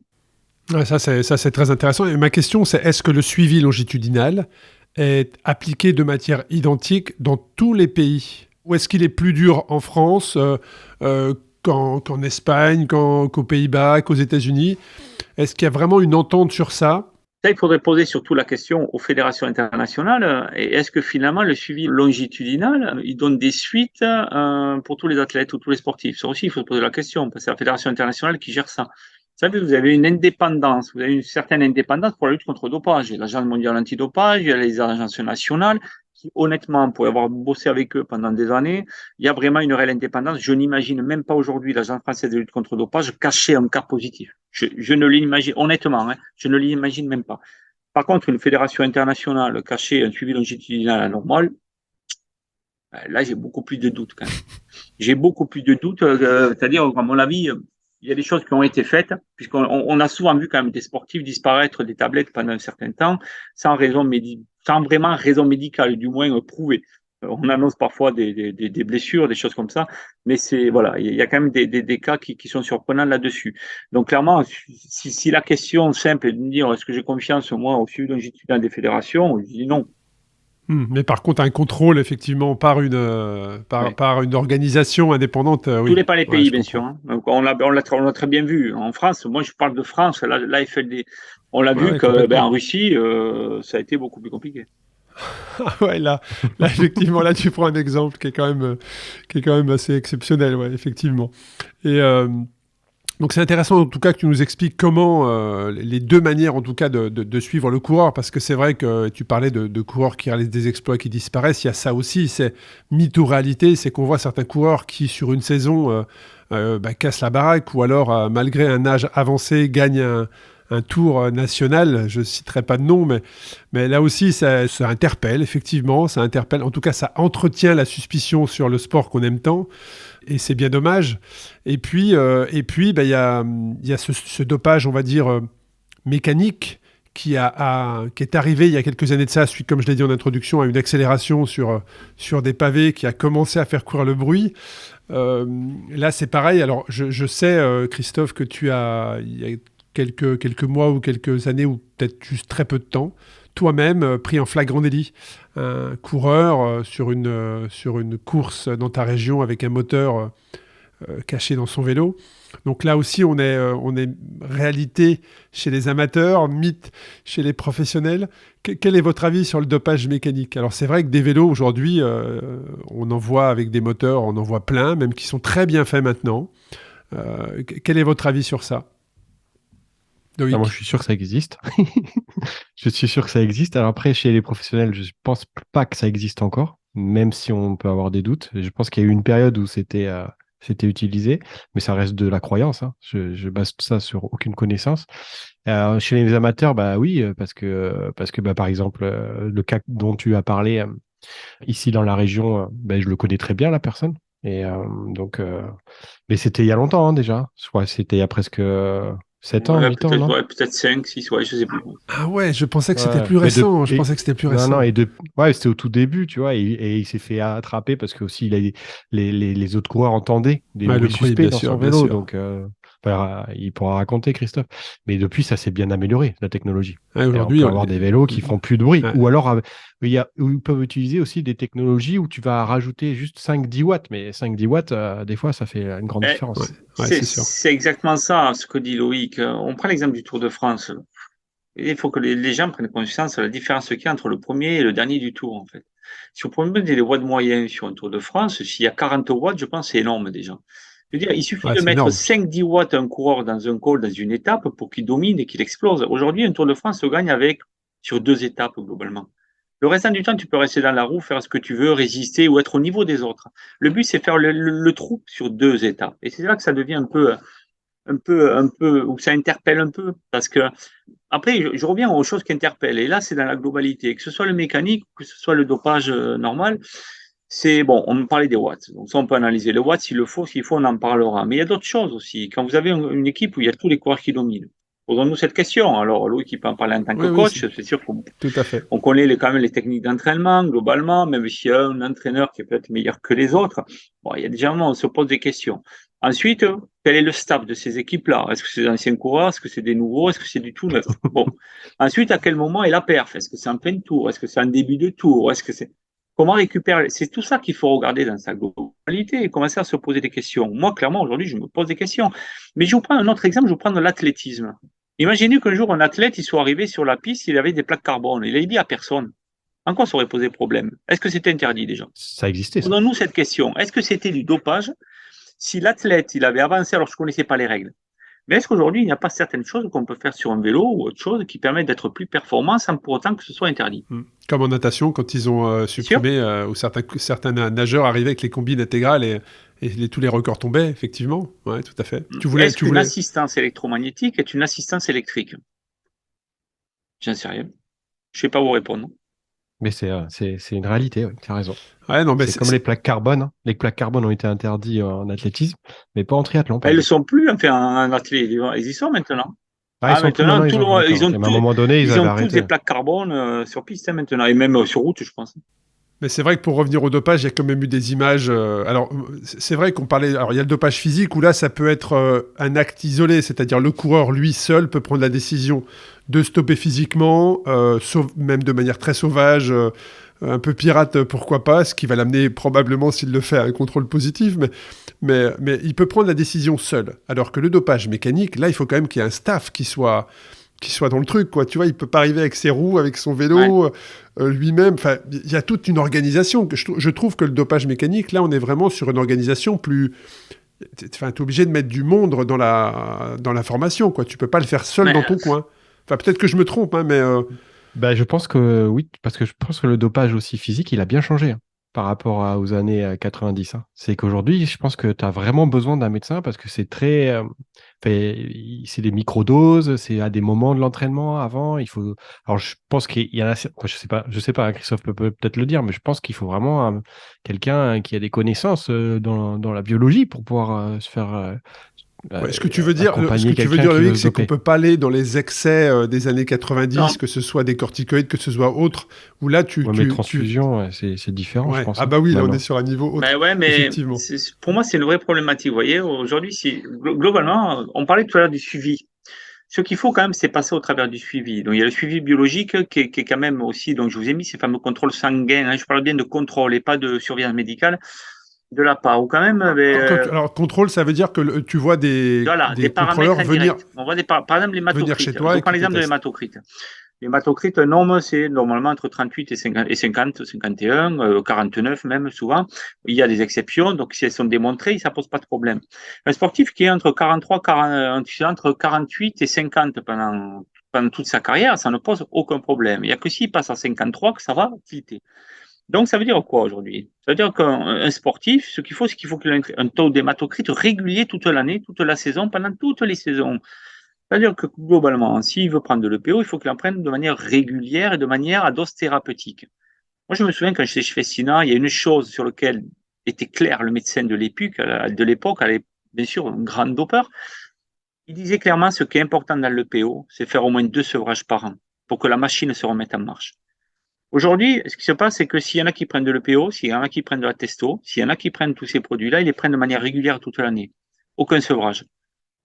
Ouais, ça, c'est très intéressant. Et ma question, c'est est-ce que le suivi longitudinal est appliqué de manière identique dans tous les pays ? Ou est-ce qu'il est plus dur en France qu'en Espagne, qu'aux Pays-Bas, qu'aux États-Unis ? Est-ce qu'il y a vraiment une entente sur ça ? Ça, il faudrait poser surtout la question aux fédérations internationales. Et est-ce que finalement, le suivi longitudinal, il donne des suites pour tous les athlètes ou tous les sportifs ? Ça aussi, il faut se poser la question, parce que c'est la fédération internationale qui gère ça. Vous savez, vous avez une indépendance, vous avez une certaine indépendance pour la lutte contre le dopage. Il y a l'Agence mondiale antidopage, il y a les agences nationales qui, honnêtement, pour avoir bossé avec eux pendant des années, il y a vraiment une réelle indépendance. Je n'imagine même pas aujourd'hui l'Agence française de lutte contre le dopage cacher un cas positif. Je ne l'imagine, honnêtement, je ne l'imagine même pas. Par contre, une fédération internationale cacher un suivi longitudinal anormal, là, j'ai beaucoup plus de doutes quand même. J'ai beaucoup plus de doutes, c'est-à-dire, à mon avis, il y a des choses qui ont été faites, puisqu'on a souvent vu quand même des sportifs disparaître des tablettes pendant un certain temps, sans vraiment raison médicale, du moins prouvée. On annonce parfois des blessures, des choses comme ça, mais il y a quand même des cas qui sont surprenants là-dessus. Donc clairement, si la question simple est de me dire est-ce que j'ai confiance moi au suivi longitudinal des fédérations, je dis non. Mais par contre, un contrôle, effectivement, par une organisation indépendante, oui. Tous les pas les pays, bien sûr. Hein. Donc, on l'a très bien vu. En France, moi, je parle de France, l'AFLD. On l'a vu qu'en Russie, ça a été beaucoup plus compliqué. Ouais, là, effectivement, là, tu prends un exemple qui est quand même assez exceptionnel, ouais, effectivement. Et donc, c'est intéressant, en tout cas, que tu nous expliques comment les deux manières, en tout cas, de suivre le coureur, parce que c'est vrai que tu parlais de coureurs qui réalisent des exploits qui disparaissent. Il y a ça aussi, c'est mythe ou réalité, c'est qu'on voit certains coureurs qui, sur une saison, cassent la baraque, ou alors, malgré un âge avancé, gagnent un tour national, je ne citerai pas de nom, mais là aussi, ça interpelle, effectivement, ça interpelle. En tout cas, ça entretient la suspicion sur le sport qu'on aime tant, et c'est bien dommage. Et puis, il y a ce dopage, on va dire, mécanique, qui est arrivé il y a quelques années de ça, suite, comme je l'ai dit en introduction, à une accélération sur des pavés qui a commencé à faire courir le bruit. Là, c'est pareil. Alors, je sais, Christophe, que il y a quelques mois ou quelques années, ou peut-être juste très peu de temps, toi-même pris en flagrant délit un coureur sur une course dans ta région avec un moteur caché dans son vélo. Donc là aussi, on est réalité chez les amateurs, mythe chez les professionnels. Quel est votre avis sur le dopage mécanique ? Alors c'est vrai que des vélos aujourd'hui, on en voit avec des moteurs, on en voit plein, même qui sont très bien faits maintenant. Quel est votre avis sur ça ? Moi, je suis sûr que ça existe. Je suis sûr que ça existe. Alors après, chez les professionnels, je ne pense pas que ça existe encore, même si on peut avoir des doutes. Je pense qu'il y a eu une période où c'était c'était utilisé, mais ça reste de la croyance, hein. Je base ça sur aucune connaissance. Chez les amateurs, bah oui, parce que bah, par exemple, le cas dont tu as parlé ici dans la région, bah, je le connais très bien, la personne. Et donc, mais c'était il y a longtemps, hein, déjà. Je crois que c'était il y a presque 7 ans, Ouais, 8 ans, peut-être, non? ouais, peut-être 5, 6, ouais, je sais plus. Ah ouais, je pensais que c'était Ouais, plus mais récent. Je pensais que c'était plus non, non, récent. ouais, c'était au tout début, tu vois, et il s'est fait attraper parce que aussi les autres coureurs entendaient des Ouais, le bruits bruit, suspects bien dans sûr, son bien vélo, sûr. donc enfin, il pourra raconter, Christophe. Mais depuis, ça s'est bien amélioré, la technologie. Ouais, Et on aujourd'hui, peut avoir des vélos qui font plus de bruit, ouais, ou alors où ils peuvent utiliser aussi des technologies où tu vas rajouter juste 5-10 watts, mais 5-10 watts, des fois, ça fait une grande Eh, ouais, différence. ouais, c'est c'est sûr. c'est exactement ça, ce que dit Loïc. On prend l'exemple du Tour de France. Il faut que les gens prennent conscience de la différence qu'il y a entre le premier et le dernier du Tour, en fait. Si vous prenez les watts moyens sur un Tour de France, s'il y a 40 watts, je pense que c'est énorme déjà. Je veux dire, il suffit Ouais, de c'est mettre énorme. 5-10 watts à un coureur dans un col, dans une étape, pour qu'il domine et qu'il explose. Aujourd'hui, un Tour de France se gagne sur 2 étapes, globalement. Le restant du temps, tu peux rester dans la roue, faire ce que tu veux, résister ou être au niveau des autres. Le but, c'est faire le trou sur 2 étapes. Et c'est là que ça devient où ça interpelle un peu. Parce que, après, je reviens aux choses qui interpellent. Et là, c'est dans la globalité. Que ce soit le mécanique, que ce soit le dopage normal, c'est bon, on me parlait des watts. Donc, ça, on peut analyser les watts s'il faut, on en parlera. Mais il y a d'autres choses aussi. Quand vous avez une équipe où il y a tous les coureurs qui dominent, posons-nous cette question. Alors, Loïc, qui peut en parler en tant que Oui, oui, coach, c'est sûr qu'on tout à fait. on connaît quand même les techniques d'entraînement, globalement, même s'il y a un entraîneur qui est peut-être meilleur que les autres. Bon, il y a des gens, on se pose des questions. Ensuite, quel est le staff de ces équipes-là? Est-ce que c'est des anciens coureurs? Est-ce que c'est des nouveaux? Est-ce que c'est du tout neuf? Bon. Ensuite, à quel moment est la perf? Est-ce que c'est en plein tour? Est-ce que c'est en début de tour? Est-ce que c'est comment récupérer? C'est tout ça qu'il faut regarder dans sa globalité et commencer à se poser des questions. Moi, clairement, aujourd'hui, je me pose des questions. Mais je vous prends un autre exemple, je vous prends de l'athlétisme. Imaginez qu'un jour, un athlète, il soit arrivé sur la piste, il avait des plaques carbone. Il a dit à personne. En quoi ça aurait posé problème? Est-ce que c'était interdit déjà? Ça existait, ça. Posons-nous cette question. Est-ce que c'était du dopage si l'athlète, il avait avancé alors que je ne connaissais pas les règles? Mais est-ce qu'aujourd'hui, il n'y a pas certaines choses qu'on peut faire sur un vélo ou autre chose qui permettent d'être plus performant sans pour autant que ce soit interdit? Comme en natation, quand ils ont C'est sûr? supprimé, où certains nageurs arrivaient avec les combines intégrales et tous les records tombaient, effectivement. Ouais, tout à fait. Est-ce Tu qu'une voulais. assistance électromagnétique est une assistance électrique? J'en sais rien. Je ne sais pas vous répondre. Mais c'est une réalité, oui, tu as raison. Ouais, non, mais C'est comme les plaques carbone, hein. Les plaques carbone ont été interdites en athlétisme, mais pas en triathlon, par Elles ne le exemple. sont plus, enfin, en athlète. Ils y sont maintenant. Ah, ils Ah, sont plus maintenant, maintenant, ils ont. D'accord, ok. Mais à un moment donné, ils ils avaient ont tous arrêté. des plaques carbone sur piste hein, maintenant, et même sur route, je pense. Mais c'est vrai que pour revenir au dopage, il y a quand même eu des images. Alors, c'est vrai qu'on parlait. Alors, il y a le dopage physique où là, ça peut être un acte isolé, c'est-à-dire le coureur lui seul peut prendre la décision de stopper physiquement, même de manière très sauvage, un peu pirate, pourquoi pas, ce qui va l'amener probablement, s'il le fait, à un contrôle positif. Mais il peut prendre la décision seul. Alors que le dopage mécanique, là, il faut quand même qu'il y ait un staff qui soit dans le truc, quoi. Tu vois, il peut pas arriver avec ses roues, avec son vélo, lui-même. Enfin, il y a toute une organisation. Je trouve que le dopage mécanique, là, on est vraiment sur une organisation plus. Enfin, t'es obligé de mettre du monde dans la formation, quoi. Tu peux pas le faire seul Mais, dans ton coin. Enfin, peut-être que je me trompe, hein, mais. Bah, je pense que oui, parce que je pense que le dopage aussi physique, il a bien changé, hein, par rapport aux années 90, hein. C'est qu'aujourd'hui, je pense que tu as vraiment besoin d'un médecin parce que c'est très. C'est des microdoses, c'est à des moments de l'entraînement avant. Il faut. Alors, je pense qu'il y en a. Enfin, je sais pas, Christophe peut peut-être le dire, mais je pense qu'il faut vraiment quelqu'un qui a des connaissances dans la biologie pour pouvoir se faire Ouais, ce que accompagner tu veux quelqu'un dire, qui veut Loïc, se c'est qu'on doper. peut pas aller dans les excès des années non. 90, que ce soit des corticoïdes, que ce soit autre, où là, Ouais, mais transfusion, ouais, c'est différent, je Ouais. pense, Ah hein, bah oui, là, on est maintenant. sur un niveau Ben autre, ouais, mais effectivement. pour moi, c'est une vraie problématique. Vous voyez, aujourd'hui, globalement, on parlait tout à l'heure du suivi. Ce qu'il faut quand même, c'est passer au travers du suivi. Donc, il y a le suivi biologique qui est quand même aussi, donc je vous ai mis ces fameux contrôles sanguins, hein, je parle bien de contrôle et pas de surveillance médicale de la part. Ou quand même, Alors, contrôle, ça veut dire que tu vois voilà, des des paramètres contrôleurs indirects. On voit par exemple venir chez l'hématocrite. Je toi vous et prends qui te l'exemple de testent. l'hématocrite. L'hématocrite norme, c'est normalement entre 38 et 50, 51, 49 même souvent. Il y a des exceptions, donc si elles sont démontrées, ça pose pas de problème. Un sportif qui est entre 43, 40, entre 48 et 50 pendant toute sa carrière, ça ne pose aucun problème. Il n'y a que s'il passe à 53 que ça va tilter. Donc, ça veut dire quoi aujourd'hui? Ça veut dire qu'un sportif, ce qu'il faut, c'est qu'il faut qu'il ait un taux d'hématocrite régulier toute l'année, toute la saison, pendant toutes les saisons. C'est-à-dire que globalement, s'il veut prendre de l'EPO, il faut qu'il en prenne de manière régulière et de manière à dose thérapeutique. Moi, je me souviens quand j'étais chez Festina, il y a une chose sur laquelle était clair le médecin de l'époque, elle est bien sûr un grand dopeur. Il disait clairement ce qui est important dans l'EPO, c'est faire au moins 2 sevrages par an pour que la machine se remette en marche. Aujourd'hui, ce qui se passe, c'est que s'il y en a qui prennent de l'EPO, s'il y en a qui prennent de la testo, s'il y en a qui prennent tous ces produits-là, ils les prennent de manière régulière toute l'année. Aucun sevrage.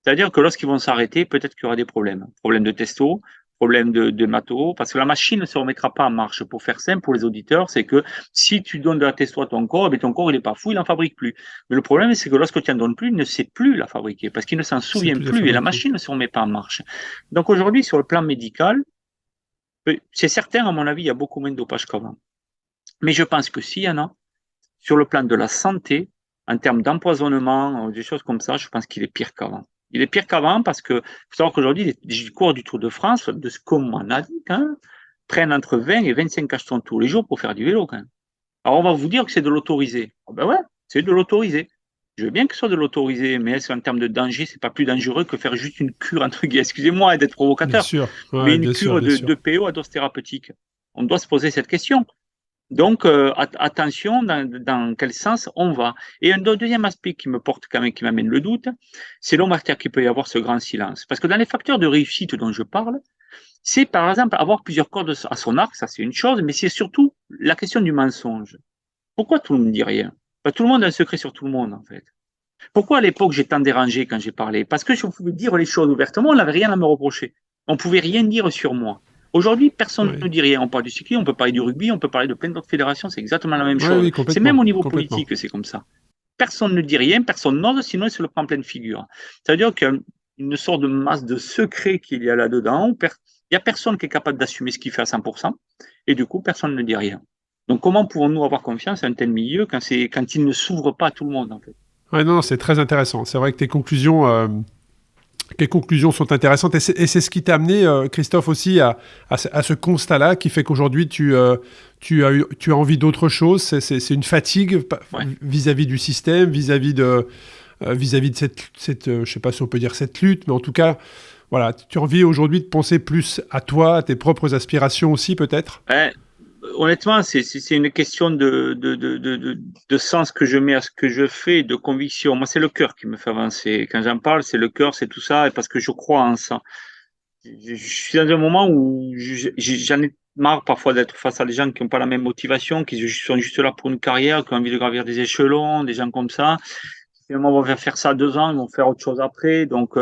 C'est-à-dire que lorsqu'ils vont s'arrêter, peut-être qu'il y aura des problèmes. Problème de testo, problème de matos, parce que la machine ne se remettra pas en marche. Pour faire simple, pour les auditeurs, c'est que si tu donnes de la testo à ton corps, ton corps, il n'est pas fou, il n'en fabrique plus. Mais le problème, c'est que lorsque tu n'en donnes plus, il ne sait plus la fabriquer, parce qu'il ne s'en souvient plus, et la machine ne se remet pas en marche. Donc aujourd'hui, sur le plan médical, c'est certain, à mon avis, il y a beaucoup moins de dopage qu'avant. Mais je pense que s'il y en a, sur le plan de la santé, en termes d'empoisonnement, des choses comme ça, je pense qu'il est pire qu'avant. Il est pire qu'avant parce que, faut savoir qu'aujourd'hui, les coureurs du Tour de France, de ce qu'on m'en a dit, prennent entre 20 et 25 cachetons tous les jours pour faire du vélo, quand même. Alors, on va vous dire que c'est de l'autorisé. Oh ben ouais, c'est de l'autorisé. Je veux bien que ce soit de l'autorisé, mais est-ce qu'en termes de danger, c'est pas plus dangereux que faire juste une cure, entre guillemets, excusez-moi d'être provocateur, mais une cure de PO à dose thérapeutique? On doit se poser cette question. Donc, attention dans quel sens on va. Et un deuxième aspect qui me porte quand même, qui m'amène le doute, c'est l'omerta qu'il peut y avoir ce grand silence. Parce que dans les facteurs de réussite dont je parle, c'est par exemple avoir plusieurs cordes à son arc, ça c'est une chose, mais c'est surtout la question du mensonge. Pourquoi tout le monde ne dit rien? Tout le monde a un secret sur tout le monde, en fait. Pourquoi à l'époque j'ai tant dérangé quand j'ai parlé? Parce que je pouvais dire les choses ouvertement, on n'avait rien à me reprocher. On ne pouvait rien dire sur moi. Aujourd'hui, personne ne dit rien. On parle du cyclisme, on peut parler du rugby, on peut parler de plein d'autres fédérations, c'est exactement la même chose. C'est même au niveau politique que c'est comme ça. Personne ne dit rien, personne n'ose, sinon il se le prend en pleine figure. Ça veut dire qu'il y a une sorte de masse de secrets qu'il y a là-dedans. Il n'y a personne qui est capable d'assumer ce qu'il fait à 100%, et du coup, personne ne dit rien. Donc, comment pouvons-nous avoir confiance à un tel milieu quand il ne s'ouvre pas à tout le monde, en fait? Ouais, non, c'est très intéressant. C'est vrai que tes conclusions sont intéressantes. Et c'est ce qui t'a amené, Christophe, aussi à ce constat-là qui fait qu'aujourd'hui, tu as envie d'autre chose. C'est une fatigue vis-à-vis du système, vis-à-vis de cette je ne sais pas si on peut dire cette lutte, mais en tout cas, voilà, tu as envie aujourd'hui de penser plus à toi, à tes propres aspirations aussi, peut-être? Honnêtement, c'est une question de sens que je mets à ce que je fais, de conviction. Moi, c'est le cœur qui me fait avancer. Quand j'en parle, c'est le cœur, c'est tout ça, et parce que je crois en ça. Je suis dans un moment où j'en ai marre parfois d'être face à des gens qui n'ont pas la même motivation, qui sont juste là pour une carrière, qui ont envie de gravir des échelons, des gens comme ça. Finalement, on va faire ça 2 ans, ils vont faire autre chose après. Donc,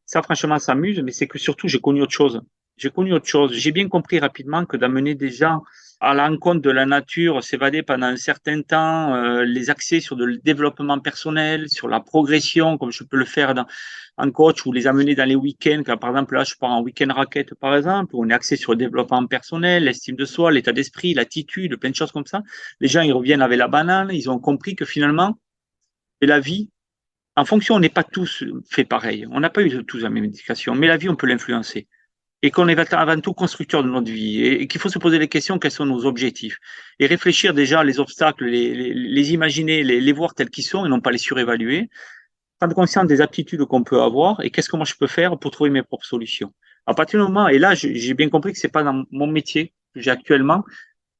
ça, franchement, ça m'amuse, mais c'est que surtout, j'ai connu autre chose. J'ai bien compris rapidement que d'amener des gens à l'encontre de la nature, s'évader pendant un certain temps, les axer sur le développement personnel, sur la progression, comme je peux le faire en coach, ou les amener dans les week-ends, quand par exemple là je pars en week-end raquette par exemple, où on est axé sur le développement personnel, l'estime de soi, l'état d'esprit, l'attitude, plein de choses comme ça. Les gens ils reviennent avec la banane, ils ont compris que finalement, et la vie, en fonction, on n'est pas tous fait pareil, on n'a pas eu tous la même éducation, mais la vie on peut l'influencer. Et qu'on est avant tout constructeur de notre vie et qu'il faut se poser les questions, quels sont nos objectifs et réfléchir déjà les obstacles, les imaginer, les voir tels qu'ils sont et non pas les surévaluer, prendre conscience des aptitudes qu'on peut avoir et qu'est-ce que moi je peux faire pour trouver mes propres solutions. À partir du moment, et là j'ai bien compris que c'est pas dans mon métier que j'ai actuellement,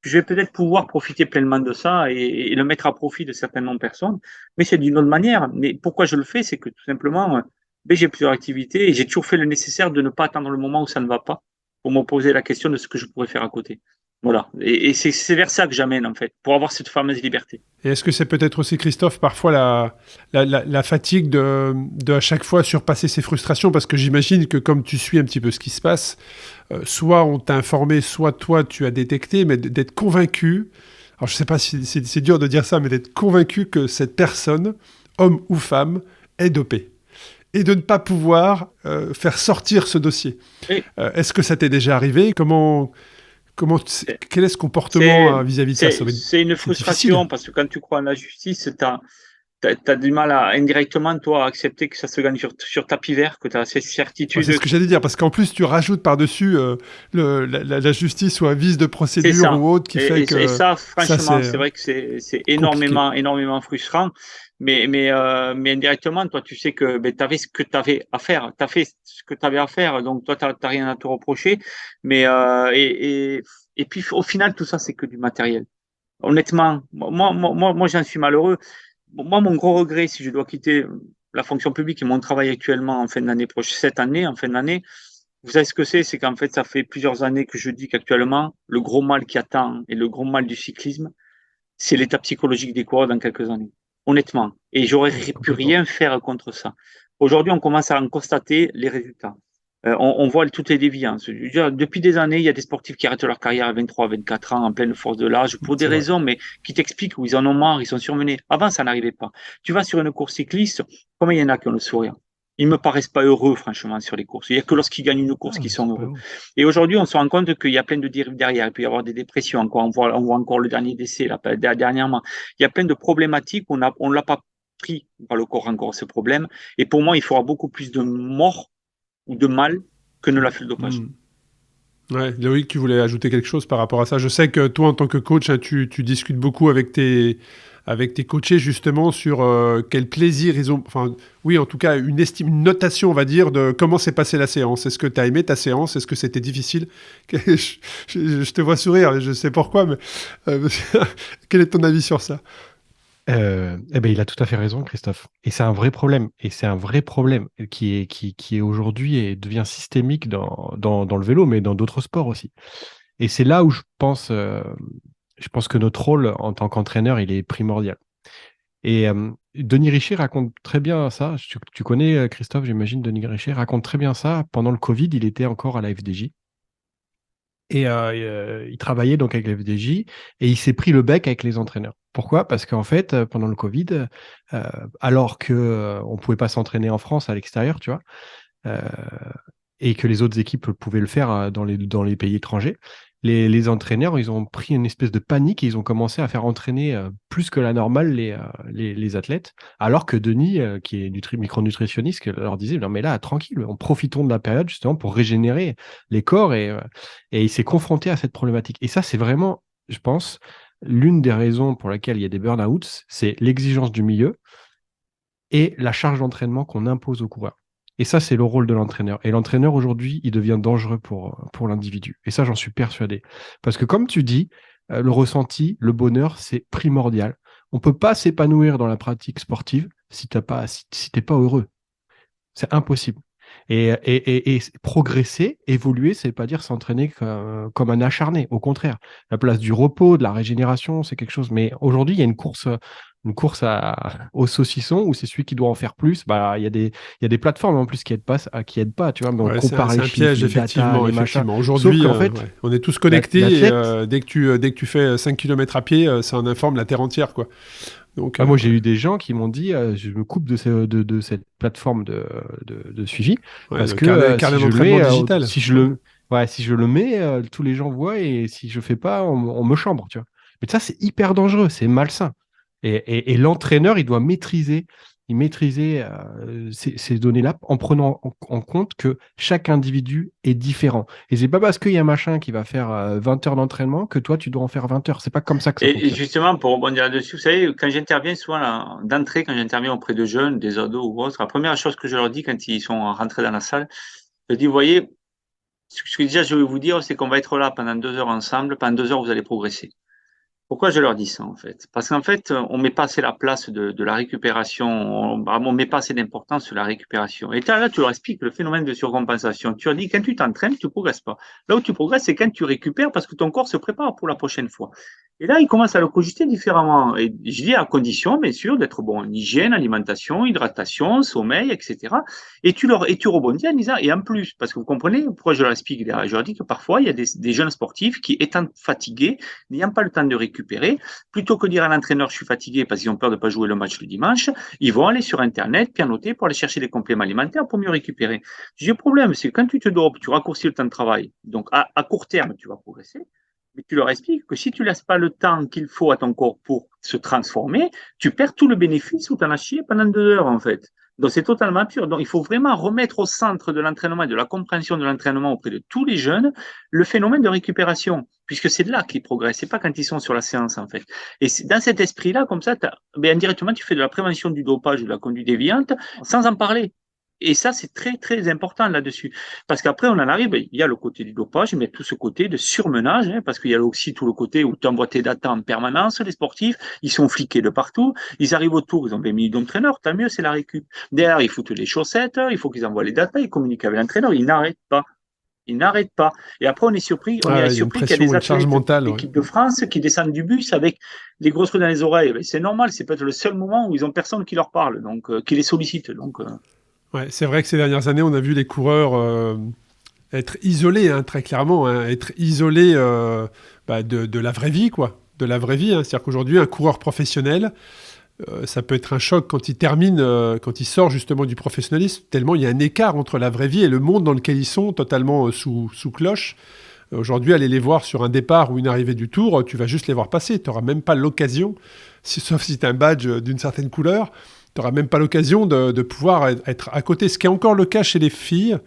que je vais peut-être pouvoir profiter pleinement de ça et le mettre à profit de certaines personnes, mais c'est d'une autre manière. Mais pourquoi je le fais, c'est que tout simplement, j'ai plusieurs activités et j'ai toujours fait le nécessaire de ne pas attendre le moment où ça ne va pas pour me poser la question de ce que je pourrais faire à côté. Voilà. Et c'est vers ça que j'amène, en fait, pour avoir cette fameuse liberté. Et est-ce que c'est peut-être aussi, Christophe, parfois la fatigue de à chaque fois surpasser ses frustrations? Parce que j'imagine que comme tu suis un petit peu ce qui se passe, soit on t'a informé, soit toi tu as détecté, mais d'être convaincu, alors je ne sais pas si c'est dur de dire ça, mais d'être convaincu que cette personne, homme ou femme, est dopée. Et de ne pas pouvoir faire sortir ce dossier. Est-ce que ça t'est déjà arrivé? Quel est ce comportement vis-à-vis de ça? C'est une frustration, difficile. Parce que quand tu crois en la justice, tu as t'as du mal à indirectement, toi, à accepter que ça se gagne sur tapis vert, que tu as ces Ouais, certitudes. c'est ce que j'allais dire, parce qu'en plus, tu rajoutes par-dessus la justice ou un vice de C'est procédure ça. ou autre qui fait Et que ça, ça, franchement, c'est c'est vrai que c'est compliqué. énormément frustrant. Mais indirectement, toi, tu sais que tu avais ce que tu avais à faire. Tu as fait ce que tu avais à faire. Donc, toi, tu n'as rien à te reprocher. Mais, et puis, au final, tout ça, c'est que du matériel. Honnêtement, moi j'en suis malheureux. Moi, mon gros regret, si je dois quitter la fonction publique et mon travail actuellement en fin d'année prochaine, cette année, en fin d'année, vous savez ce que c'est? C'est qu'en fait, ça fait plusieurs années que je dis qu'actuellement, le gros mal qui attend et le gros mal du cyclisme, c'est l'état psychologique des coureurs dans quelques années. Honnêtement. Et j'aurais pu Complètement. rien faire contre ça. Aujourd'hui, on commence à en constater les résultats. On voit toutes les déviances. Depuis des années, il y a des sportifs qui arrêtent leur carrière à 23, 24 ans, en pleine force de l'âge, pour des C'est vrai. raisons, mais qui t'expliquent où ils en ont marre, ils sont surmenés. Avant, ça n'arrivait pas. Tu vas sur une course cycliste, combien il y en a qui ont le sourire? Ils me paraissent pas heureux, franchement, sur les courses. Il n'y a que lorsqu'ils gagnent une course Ah, qu'ils mais sont c'est pas heureux. vrai. Et aujourd'hui, on se rend compte qu'il y a plein de dérives derrière. Il peut y avoir des dépressions. Encore, on voit encore le dernier décès, là, dernièrement. Il y a plein de problématiques. On l'a pas pris par le corps encore, ce problème. Et pour moi, il faudra beaucoup plus de morts ou de mal que ne l'a fait le dopage. Ouais, Loïc, tu voulais ajouter quelque chose par rapport à ça. Je sais que toi, en tant que coach, hein, tu discutes beaucoup avec tes coachés justement sur quel plaisir ils ont. Enfin, oui, en tout cas, une notation, on va dire, de comment s'est passée la séance. Est-ce que tu as aimé ta séance? Est-ce que c'était difficile? Je te vois sourire, je sais pourquoi, mais quel est ton avis sur ça? Eh ben, il a tout à fait raison, Christophe. Et c'est un vrai problème. Et c'est un vrai problème qui est aujourd'hui et devient systémique dans le vélo, mais dans d'autres sports aussi. Et c'est là où je pense que notre rôle en tant qu'entraîneur, il est primordial. Et Denis Richer raconte très bien ça. Tu connais, Christophe, j'imagine, Denis Richer raconte très bien ça. Pendant le Covid, il était encore à la FDJ. Et il travaillait donc avec la FDJ et il s'est pris le bec avec les entraîneurs. Pourquoi? Parce qu'en fait, pendant le Covid, alors qu'on ne pouvait pas s'entraîner en France à l'extérieur, tu vois, euh, et que les autres équipes pouvaient le faire dans les pays étrangers, les entraîneurs, ils ont pris une espèce de panique et ils ont commencé à faire entraîner plus que la normale les athlètes, alors que Denis, qui est micronutritionniste, leur disait, non mais là, tranquille, profitons de la période justement pour régénérer les corps et il s'est confronté à cette problématique. Et ça, c'est vraiment, je pense, l'une des raisons pour laquelle il y a des burn-outs, c'est l'exigence du milieu et la charge d'entraînement qu'on impose aux coureurs. Et ça, c'est le rôle de l'entraîneur. Et l'entraîneur, aujourd'hui, il devient dangereux pour l'individu. Et ça, j'en suis persuadé. Parce que comme tu dis, le ressenti, le bonheur, c'est primordial. On ne peut pas s'épanouir dans la pratique sportive si tu n'es pas heureux. C'est impossible. Et progresser, évoluer, c'est pas dire s'entraîner comme un acharné. Au contraire, la place du repos, de la régénération, c'est quelque chose. Mais aujourd'hui, il y a une course au saucisson où c'est celui qui doit en faire plus. Bah, il y a des plateformes en plus qui aident pas, tu vois. Mais on Ouais, compare c'est les un chiffres, piège, les datas, effectivement, les machins. effectivement. Sauf Aujourd'hui, qu'en fait, ouais, on est tous connectés et l'athlète, dès que tu fais 5 km à pied, ça en informe la terre entière, quoi. Donc, moi, j'ai ouais. eu des gens qui m'ont dit, je me coupe de cette plateforme de suivi Ouais, parce le que carnet si je le d'entraînement mets, digital. si je le mets, tous les gens voient et si je fais pas, on me chambre, tu vois. Mais ça, c'est hyper dangereux, c'est malsain. Et l'entraîneur, il maîtrisait ces données-là en prenant en compte que chaque individu est différent. Et c'est pas parce qu'il y a un machin qui va faire 20 heures d'entraînement que toi, tu dois en faire 20 heures. C'est pas comme ça que ça Et fonctionne. justement, pour rebondir là-dessus, vous savez, quand j'interviens souvent là, d'entrée, quand j'interviens auprès de jeunes, des ados ou autres, la première chose que je leur dis quand ils sont rentrés dans la salle, je dis, vous voyez, ce que déjà je vais vous dire, c'est qu'on va être là pendant 2 heures ensemble. Pendant 2 heures, vous allez progresser. Pourquoi je leur dis ça en fait? Parce qu'en fait, on met pas assez la place de la récupération, on met pas assez d'importance sur la récupération. Et là, tu leur expliques le phénomène de surcompensation. Tu leur dis, quand tu t'entraînes, tu progresses pas. Là où tu progresses, c'est quand tu récupères parce que ton corps se prépare pour la prochaine fois. Et là, ils commencent à le cogiter différemment. Et je dis à condition, bien sûr, d'être bon en hygiène, alimentation, hydratation, sommeil, etc. Et tu rebondis en disant, et en plus, parce que vous comprenez pourquoi je leur explique, je leur dis que parfois, il y a des jeunes sportifs qui, étant fatigués, n'ayant pas le temps de récupérer, plutôt que dire à l'entraîneur, je suis fatigué parce qu'ils ont peur de ne pas jouer le match le dimanche, ils vont aller sur Internet, pianoter pour aller chercher des compléments alimentaires pour mieux récupérer. Le problème, c'est que quand tu te dopes, tu raccourcis le temps de travail. Donc, à court terme, tu vas progresser. Mais tu leur expliques que si tu laisses pas le temps qu'il faut à ton corps pour se transformer, tu perds tout le bénéfice où tu en as chié pendant 2 heures, en fait. Donc, c'est totalement absurde. Donc, il faut vraiment remettre au centre de l'entraînement et de la compréhension de l'entraînement auprès de tous les jeunes le phénomène de récupération, puisque c'est là qu'ils progressent. C'est pas quand ils sont sur la séance, en fait. Et c'est dans cet esprit-là, comme ça, indirectement, tu fais de la prévention du dopage et de la conduite déviante sans en parler. Et ça, c'est très, très important là-dessus. Parce qu'après, on en arrive, il y a le côté du dopage, mais tout ce côté de surmenage, parce qu'il y a aussi tout le côté où tu envoies tes datas en permanence, les sportifs, ils sont fliqués de partout, ils arrivent autour, ils ont 20 minutes d'entraîneur, tant mieux, c'est la récup. Derrière, ils foutent les chaussettes, il faut qu'ils envoient les datas, ils communiquent avec l'entraîneur, ils n'arrêtent pas. Ils n'arrêtent pas. Et après, on est surpris qu'il y a des athlètes de l'équipe de France qui descendent du bus avec les grosses trucs dans les oreilles. C'est normal, c'est peut-être le seul moment où ils ont personne qui leur parle, donc qui les sollicite. Donc, Ouais, c'est vrai que ces dernières années, on a vu les coureurs être isolés, très clairement, être isolés de la vraie vie, quoi. De la vraie vie. C'est-à-dire qu'aujourd'hui, un coureur professionnel, ça peut être un choc quand il termine, quand il sort justement du professionnalisme, tellement il y a un écart entre la vraie vie et le monde dans lequel ils sont, totalement sous cloche. Aujourd'hui, aller les voir sur un départ ou une arrivée du Tour, tu vas juste les voir passer. Tu n'auras même pas l'occasion, sauf si tu as un badge d'une certaine couleur, tu n'auras même pas l'occasion de pouvoir être à côté. Ce qui est encore le cas chez les filles,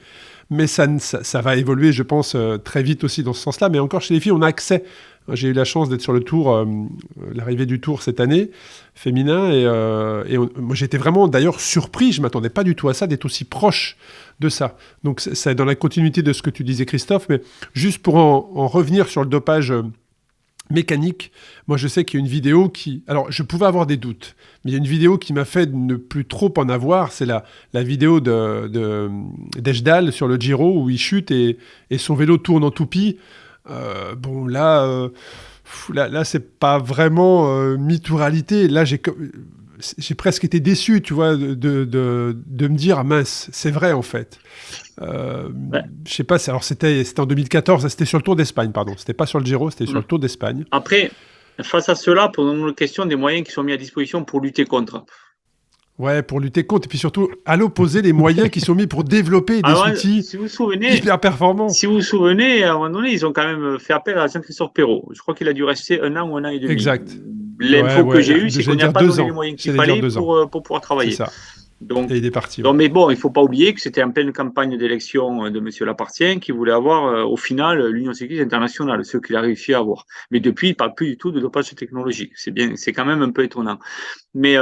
mais ça va évoluer, je pense, très vite aussi dans ce sens-là. Mais encore chez les filles, on a accès. J'ai eu la chance d'être sur le Tour, l'arrivée du Tour cette année, féminin. Moi, j'étais vraiment d'ailleurs surpris, je ne m'attendais pas du tout à ça, d'être aussi proche de ça. Donc, c'est dans la continuité de ce que tu disais, Christophe. Mais juste pour en revenir sur le dopage mécanique, moi je sais qu'il y a une vidéo qui... Alors je pouvais avoir des doutes, mais il y a une vidéo qui m'a fait ne plus trop en avoir, c'est la vidéo d'Ejdal sur le Giro où il chute et son vélo tourne en toupie. Bon là c'est pas vraiment mi-touralité, là j'ai presque été déçu, tu vois, de me dire, ah mince, c'est vrai en fait. Ouais. Je sais pas, c'était en 2014, c'était sur le Tour d'Espagne, pardon. C'était pas sur le Giro, c'était sur le Tour d'Espagne. Après, face à cela, posons-nous la question des moyens qui sont mis à disposition pour lutter contre. Ouais, pour lutter contre, et puis surtout, à l'opposé, les moyens qui sont mis pour développer des outils hyper performants. Si vous vous souvenez, à un moment donné, ils ont quand même fait appel à Jean-Christophe Perrault. Je crois qu'il a dû rester 1 an ou 1 an et demi. Exact. L'info que j'ai eue, c'est qu'on n'y a pas donné les moyens qu'il fallait pour pouvoir travailler. C'est ça. Donc, et il est parti. Donc, mais bon, il ne faut pas oublier que c'était en pleine campagne d'élection de M. Lapartien qui voulait avoir, au final, l'Union cycliste internationale, ce qu'il a réussi à avoir. Mais depuis, il ne parle plus du tout de dopage technologique. C'est quand même un peu étonnant. Mais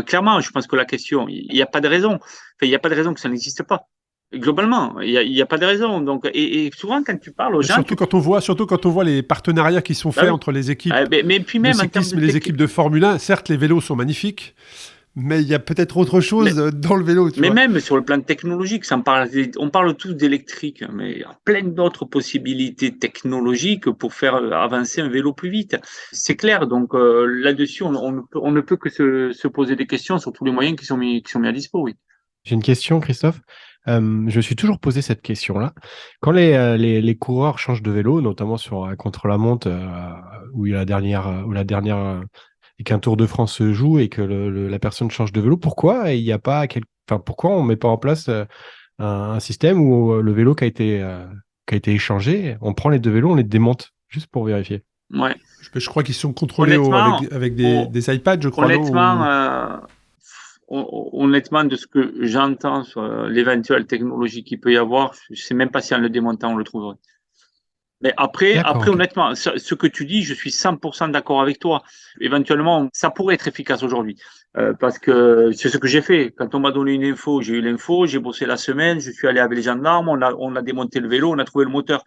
clairement, je pense que la question, il n'y a pas de raison. Enfin, il n'y a pas de raison que ça n'existe pas. Globalement, il y a pas de raison. Donc, et souvent, quand tu parles aux gens... Surtout quand on voit les partenariats qui sont faits entre les équipes mais puis même de cyclisme et les équipes de Formule 1. Certes, les vélos sont magnifiques, mais il y a peut-être autre chose dans le vélo. Mais même sur le plan technologique, on parle tous d'électrique, mais il y a plein d'autres possibilités technologiques pour faire avancer un vélo plus vite. C'est clair. Donc là-dessus, on ne peut que se poser des questions sur tous les moyens qui sont mis à dispo. Oui. J'ai une question, Christophe. Je me suis toujours posé cette question-là. Quand les coureurs changent de vélo, notamment sur contre-la-montre, où la dernière et qu'un Tour de France se joue et que la personne change de vélo, pourquoi il n'y a pas pourquoi on met pas en place un système où le vélo qui a été échangé, on prend les deux vélos, on les démonte juste pour vérifier. Ouais. Je crois qu'ils sont contrôlés avec des iPads, je crois. Honnêtement, de ce que j'entends sur l'éventuelle technologie qu'il peut y avoir, je ne sais même pas si en le démontant on le trouverait. Mais après, honnêtement, ce que tu dis, je suis 100% d'accord avec toi. Éventuellement, ça pourrait être efficace aujourd'hui. Parce que c'est ce que j'ai fait. Quand on m'a donné une info, j'ai eu l'info, j'ai bossé la semaine, je suis allé avec les gendarmes, on a démonté le vélo, on a trouvé le moteur.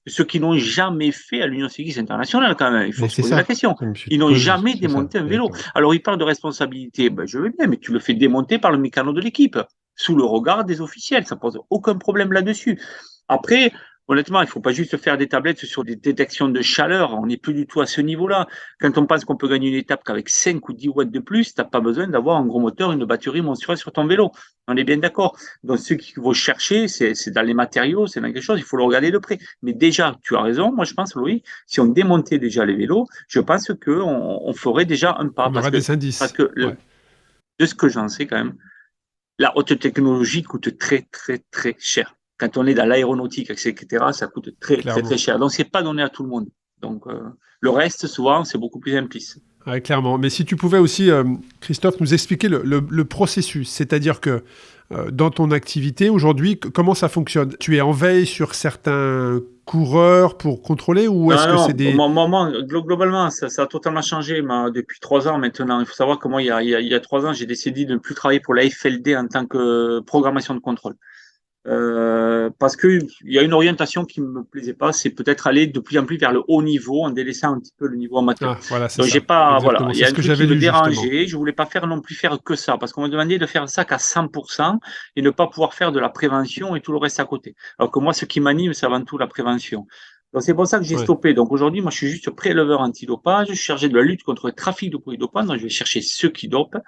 Ce qu'ils n'ont jamais fait à l'Union cycliste internationale, quand même. Il faut se poser la question. Ils n'ont jamais démonté un vélo. Alors, ils parlent de responsabilité. Ben, je veux bien, mais tu le fais démonter par le mécano de l'équipe, sous le regard des officiels. Ça pose aucun problème là-dessus. Après, honnêtement, il ne faut pas juste faire des tablettes sur des détections de chaleur. On n'est plus du tout à ce niveau-là. Quand on pense qu'on peut gagner une étape qu'avec 5 ou 10 watts de plus, tu n'as pas besoin d'avoir un gros moteur, une batterie monstrueuse sur ton vélo. On est bien d'accord. Donc, ce qu'il faut chercher, c'est dans les matériaux, c'est dans quelque chose, il faut le regarder de près. Mais déjà, tu as raison. Moi, je pense, Louis, si on démontait déjà les vélos, je pense qu'on ferait déjà un pas. On aurait des indices. Parce que, de ce que j'en sais quand même, la haute technologie coûte très, très, très cher. Quand on est dans l'aéronautique, etc., ça coûte très, très, très cher. Donc, c'est pas donné à tout le monde. Donc, le reste, souvent, c'est beaucoup plus implicite. Ouais, clairement. Mais si tu pouvais aussi, Christophe, nous expliquer le processus, c'est-à-dire que dans ton activité aujourd'hui, comment ça fonctionne? Tu es en veille sur certains coureurs pour contrôler ou est-ce que c'est des... Moi, globalement, ça a totalement changé depuis 3 ans maintenant. Il faut savoir que moi, il y a 3 ans, j'ai décidé de ne plus travailler pour la FLD en tant que programmation de contrôle. Parce que il y a une orientation qui me plaisait pas, c'est peut-être aller de plus en plus vers le haut niveau en délaissant un petit peu le niveau amateur. Ah, voilà, c'est Donc ça. j'ai pas, Exactement. voilà, il y C'est a ce un que truc qui j'avais me lu, dérangeait. justement. Je voulais pas faire non plus faire que ça, parce qu'on m'a demandé de faire ça qu'à 100% et ne pas pouvoir faire de la prévention et tout le reste à côté. Alors que moi, ce qui m'anime, c'est avant tout la prévention. Donc c'est pour ça que j'ai Ouais. stoppé. Donc aujourd'hui, moi, je suis juste préleveur antidopage. Je suis chargé de la lutte contre le trafic de produits dopants. Donc je vais chercher ceux qui dopent.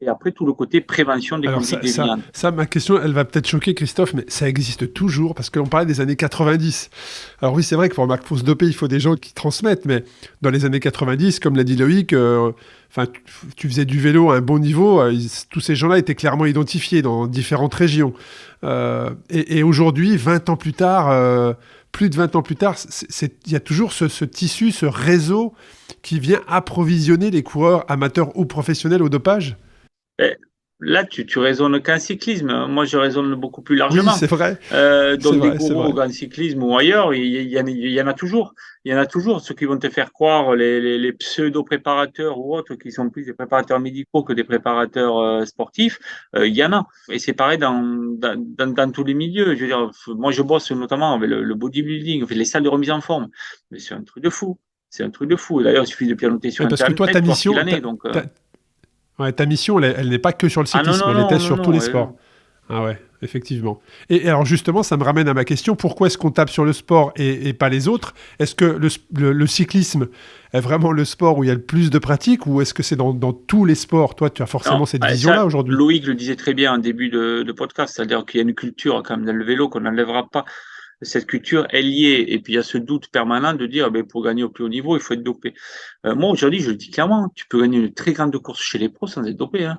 Et après, tout le côté prévention des Alors conduites déviantes. ma question, elle va peut-être choquer Christophe, mais ça existe toujours, parce que l'on parlait des années 90. Alors oui, c'est vrai que pour se doper, il faut des gens qui transmettent, mais dans les années 90, comme l'a dit Loïc, tu faisais du vélo à un bon niveau, tous ces gens-là étaient clairement identifiés dans différentes régions. Et aujourd'hui, 20 ans plus tard, plus de 20 ans plus tard, il y a toujours ce tissu, ce réseau qui vient approvisionner les coureurs amateurs ou professionnels au dopage. Là, tu raisonnes qu'en cyclisme. Moi, je raisonne beaucoup plus Oui, largement. c'est vrai. Donc, des C'est gourous vrai. au grand cyclisme ou ailleurs, il y en a toujours. Il y en a toujours. Ceux qui vont te faire croire, les pseudo-préparateurs ou autres, qui sont plus des préparateurs médicaux que des préparateurs sportifs, il y en a. Et c'est pareil dans tous les milieux. Je veux dire, moi, je bosse notamment avec le bodybuilding, les salles de remise en forme. Mais c'est un truc de fou. C'est un truc de fou. Et d'ailleurs, il suffit de pianoter sur Oui, parce que Internet, toi, ta voir ce qu'il mission, en est. Donc, ta mission, elle n'est pas que sur le ah non, cyclisme, non, elle était non, non, sur tous les non. sports. Ah ouais, effectivement. Et alors justement, ça me ramène à ma question, pourquoi est-ce qu'on tape sur le sport et pas les autres? Est-ce que le cyclisme est vraiment le sport où il y a le plus de pratiques ou est-ce que c'est dans tous les sports? Toi, tu as forcément Non, cette ça, vision-là aujourd'hui. Loïc le disait très bien en début de podcast, c'est-à-dire qu'il y a une culture quand même dans le vélo qu'on n'enlèvera pas. Cette culture est liée, et puis il y a ce doute permanent de dire, pour gagner au plus haut niveau, il faut être dopé. Moi, aujourd'hui, je le dis clairement, tu peux gagner une très grande course chez les pros sans être dopé. Hein.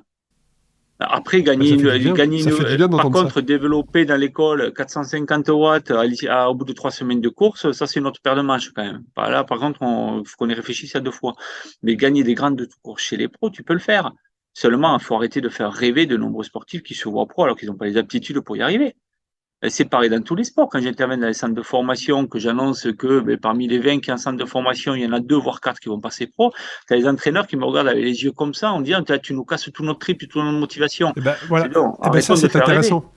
Après, Bah, ça fait du bien. Ça fait du bien par d'entendre ça. contre, développer dans l'école 450 watts au bout de 3 semaines de course, ça, c'est une autre paire de manches quand même. Là, par contre, il faut qu'on y réfléchisse à 2 fois. Mais gagner des grandes courses chez les pros, tu peux le faire. Seulement, il faut arrêter de faire rêver de nombreux sportifs qui se voient pro alors qu'ils n'ont pas les aptitudes pour y arriver. C'est pareil dans tous les sports. Quand j'interviens dans les centres de formation, que j'annonce que parmi les 20 qui sont en centre de formation, il y en a 2 voire 4 qui vont passer pro, tu as les entraîneurs qui me regardent avec les yeux comme ça en disant tu nous casses tout notre trip, toute notre motivation. Et ben voilà. C'est donc, Et ben ça, arrêtons de c'est faire rêver. intéressant.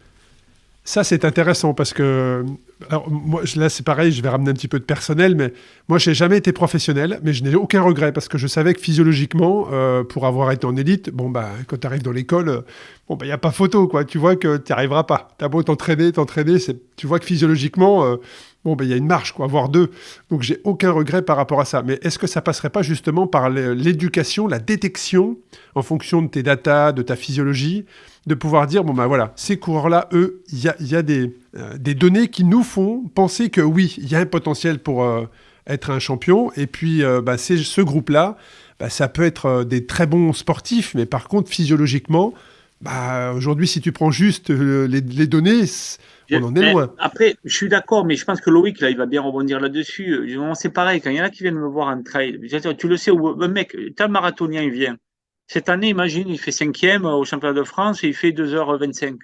Ça, c'est intéressant parce que, alors, moi, là, c'est pareil, je vais ramener un petit peu de personnel, mais moi, je n'ai jamais été professionnel, mais je n'ai aucun regret parce que je savais que physiologiquement, pour avoir été en élite, quand tu arrives dans l'école, il n'y a pas photo, quoi. Tu vois que tu n'y arriveras pas. Tu as beau t'entraîner, tu vois que physiologiquement, il y a une marche, quoi, voire 2. Donc, j'ai aucun regret par rapport à ça. Mais est-ce que ça passerait pas justement par l'éducation, la détection, en fonction de tes datas, de ta physiologie, de pouvoir dire, voilà, ces coureurs-là, eux, il y a des données qui nous font penser que oui, il y a un potentiel pour être un champion. Et puis, ce groupe-là, ça peut être des très bons sportifs, mais par contre, physiologiquement, aujourd'hui, si tu prends juste les données, on en est loin. Après, je suis d'accord, mais je pense que Loïc, là, il va bien rebondir là-dessus. C'est pareil, quand il y en a qui viennent me voir en trail, tu le sais, un mec, tel marathonien, il vient. Cette année, imagine, il fait 5e au championnat de France et il fait 2h25.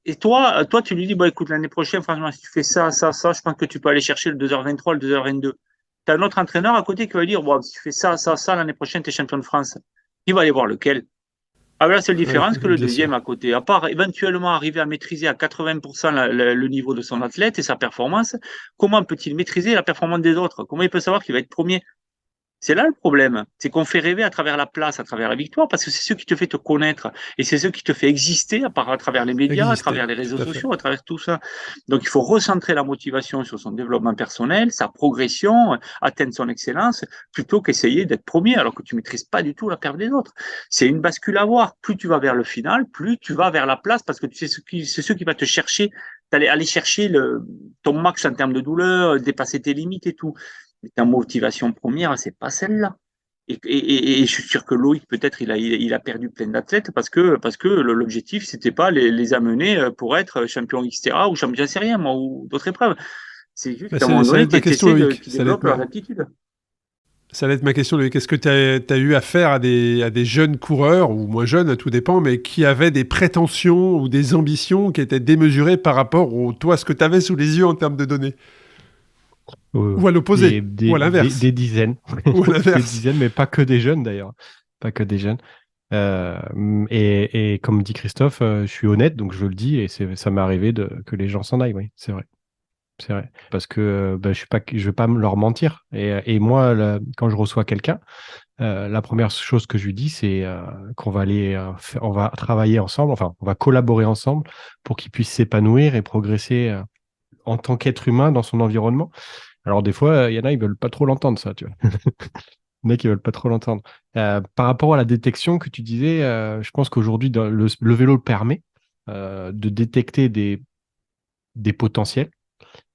Et toi, tu lui dis, écoute, l'année prochaine, franchement, si tu fais ça, je pense que tu peux aller chercher le 2h23, le 2h22. Tu as un autre entraîneur à côté qui va dire, si tu fais ça, l'année prochaine, tu es champion de France. Il va aller voir lequel. La seule différence que le deuxième à côté, à part éventuellement arriver à maîtriser à 80% le niveau de son athlète et sa performance, comment peut-il maîtriser la performance des autres? Comment il peut savoir qu'il va être premier? C'est là le problème, c'est qu'on fait rêver à travers la place, à travers la victoire, parce que c'est ce qui te fait te connaître et c'est ce qui te fait exister à travers les médias, à travers les réseaux sociaux, à travers tout ça. Donc il faut recentrer la motivation sur son développement personnel, sa progression, atteindre son excellence, plutôt qu'essayer d'être premier alors que tu maîtrises pas du tout la perte des autres. C'est une bascule à voir. Plus tu vas vers le final, plus tu vas vers la place, parce que c'est ce qui va te chercher, aller chercher ton max en termes de douleur, dépasser tes limites et tout. Mais ta motivation première, c'est pas celle-là. Et je suis sûr que Loïc, peut-être, il a perdu plein d'athlètes parce que l'objectif, c'était pas les amener pour être champion XTERRA ou champion, j'en sais rien, moi, ou d'autres épreuves. C'est juste Bah, qu'à un moment ça va donné, être ma tu question, essaies Loïc. qu'ils Ça va être développent ma, leur aptitude. ça va être ma question, Loïc. Est-ce que tu as eu affaire à des jeunes coureurs, ou moins jeunes, tout dépend, mais qui avaient des prétentions ou des ambitions qui étaient démesurées par rapport toi, ce que tu avais sous les yeux en termes de données? Ou à l'opposé, ou à l'inverse. Des dizaines. Ou à Des l'inverse. dizaines, mais pas que des jeunes d'ailleurs. Pas que des jeunes. Euh, et comme dit Christophe, je suis honnête, donc je le dis, et ça m'est arrivé que les gens s'en aillent, oui, c'est vrai. C'est vrai. Parce que je vais pas leur mentir. Et moi, quand je reçois quelqu'un, la première chose que je lui dis, c'est qu'on va aller, on va travailler ensemble, enfin, on va collaborer ensemble pour qu'il puisse s'épanouir et progresser en tant qu'être humain dans son environnement. Alors, des fois, il y en a, ils veulent pas trop l'entendre, ça, tu vois. Il y en a qui veulent pas trop l'entendre. Par rapport à la détection que tu disais, je pense qu'aujourd'hui, le vélo le permet de détecter des potentiels.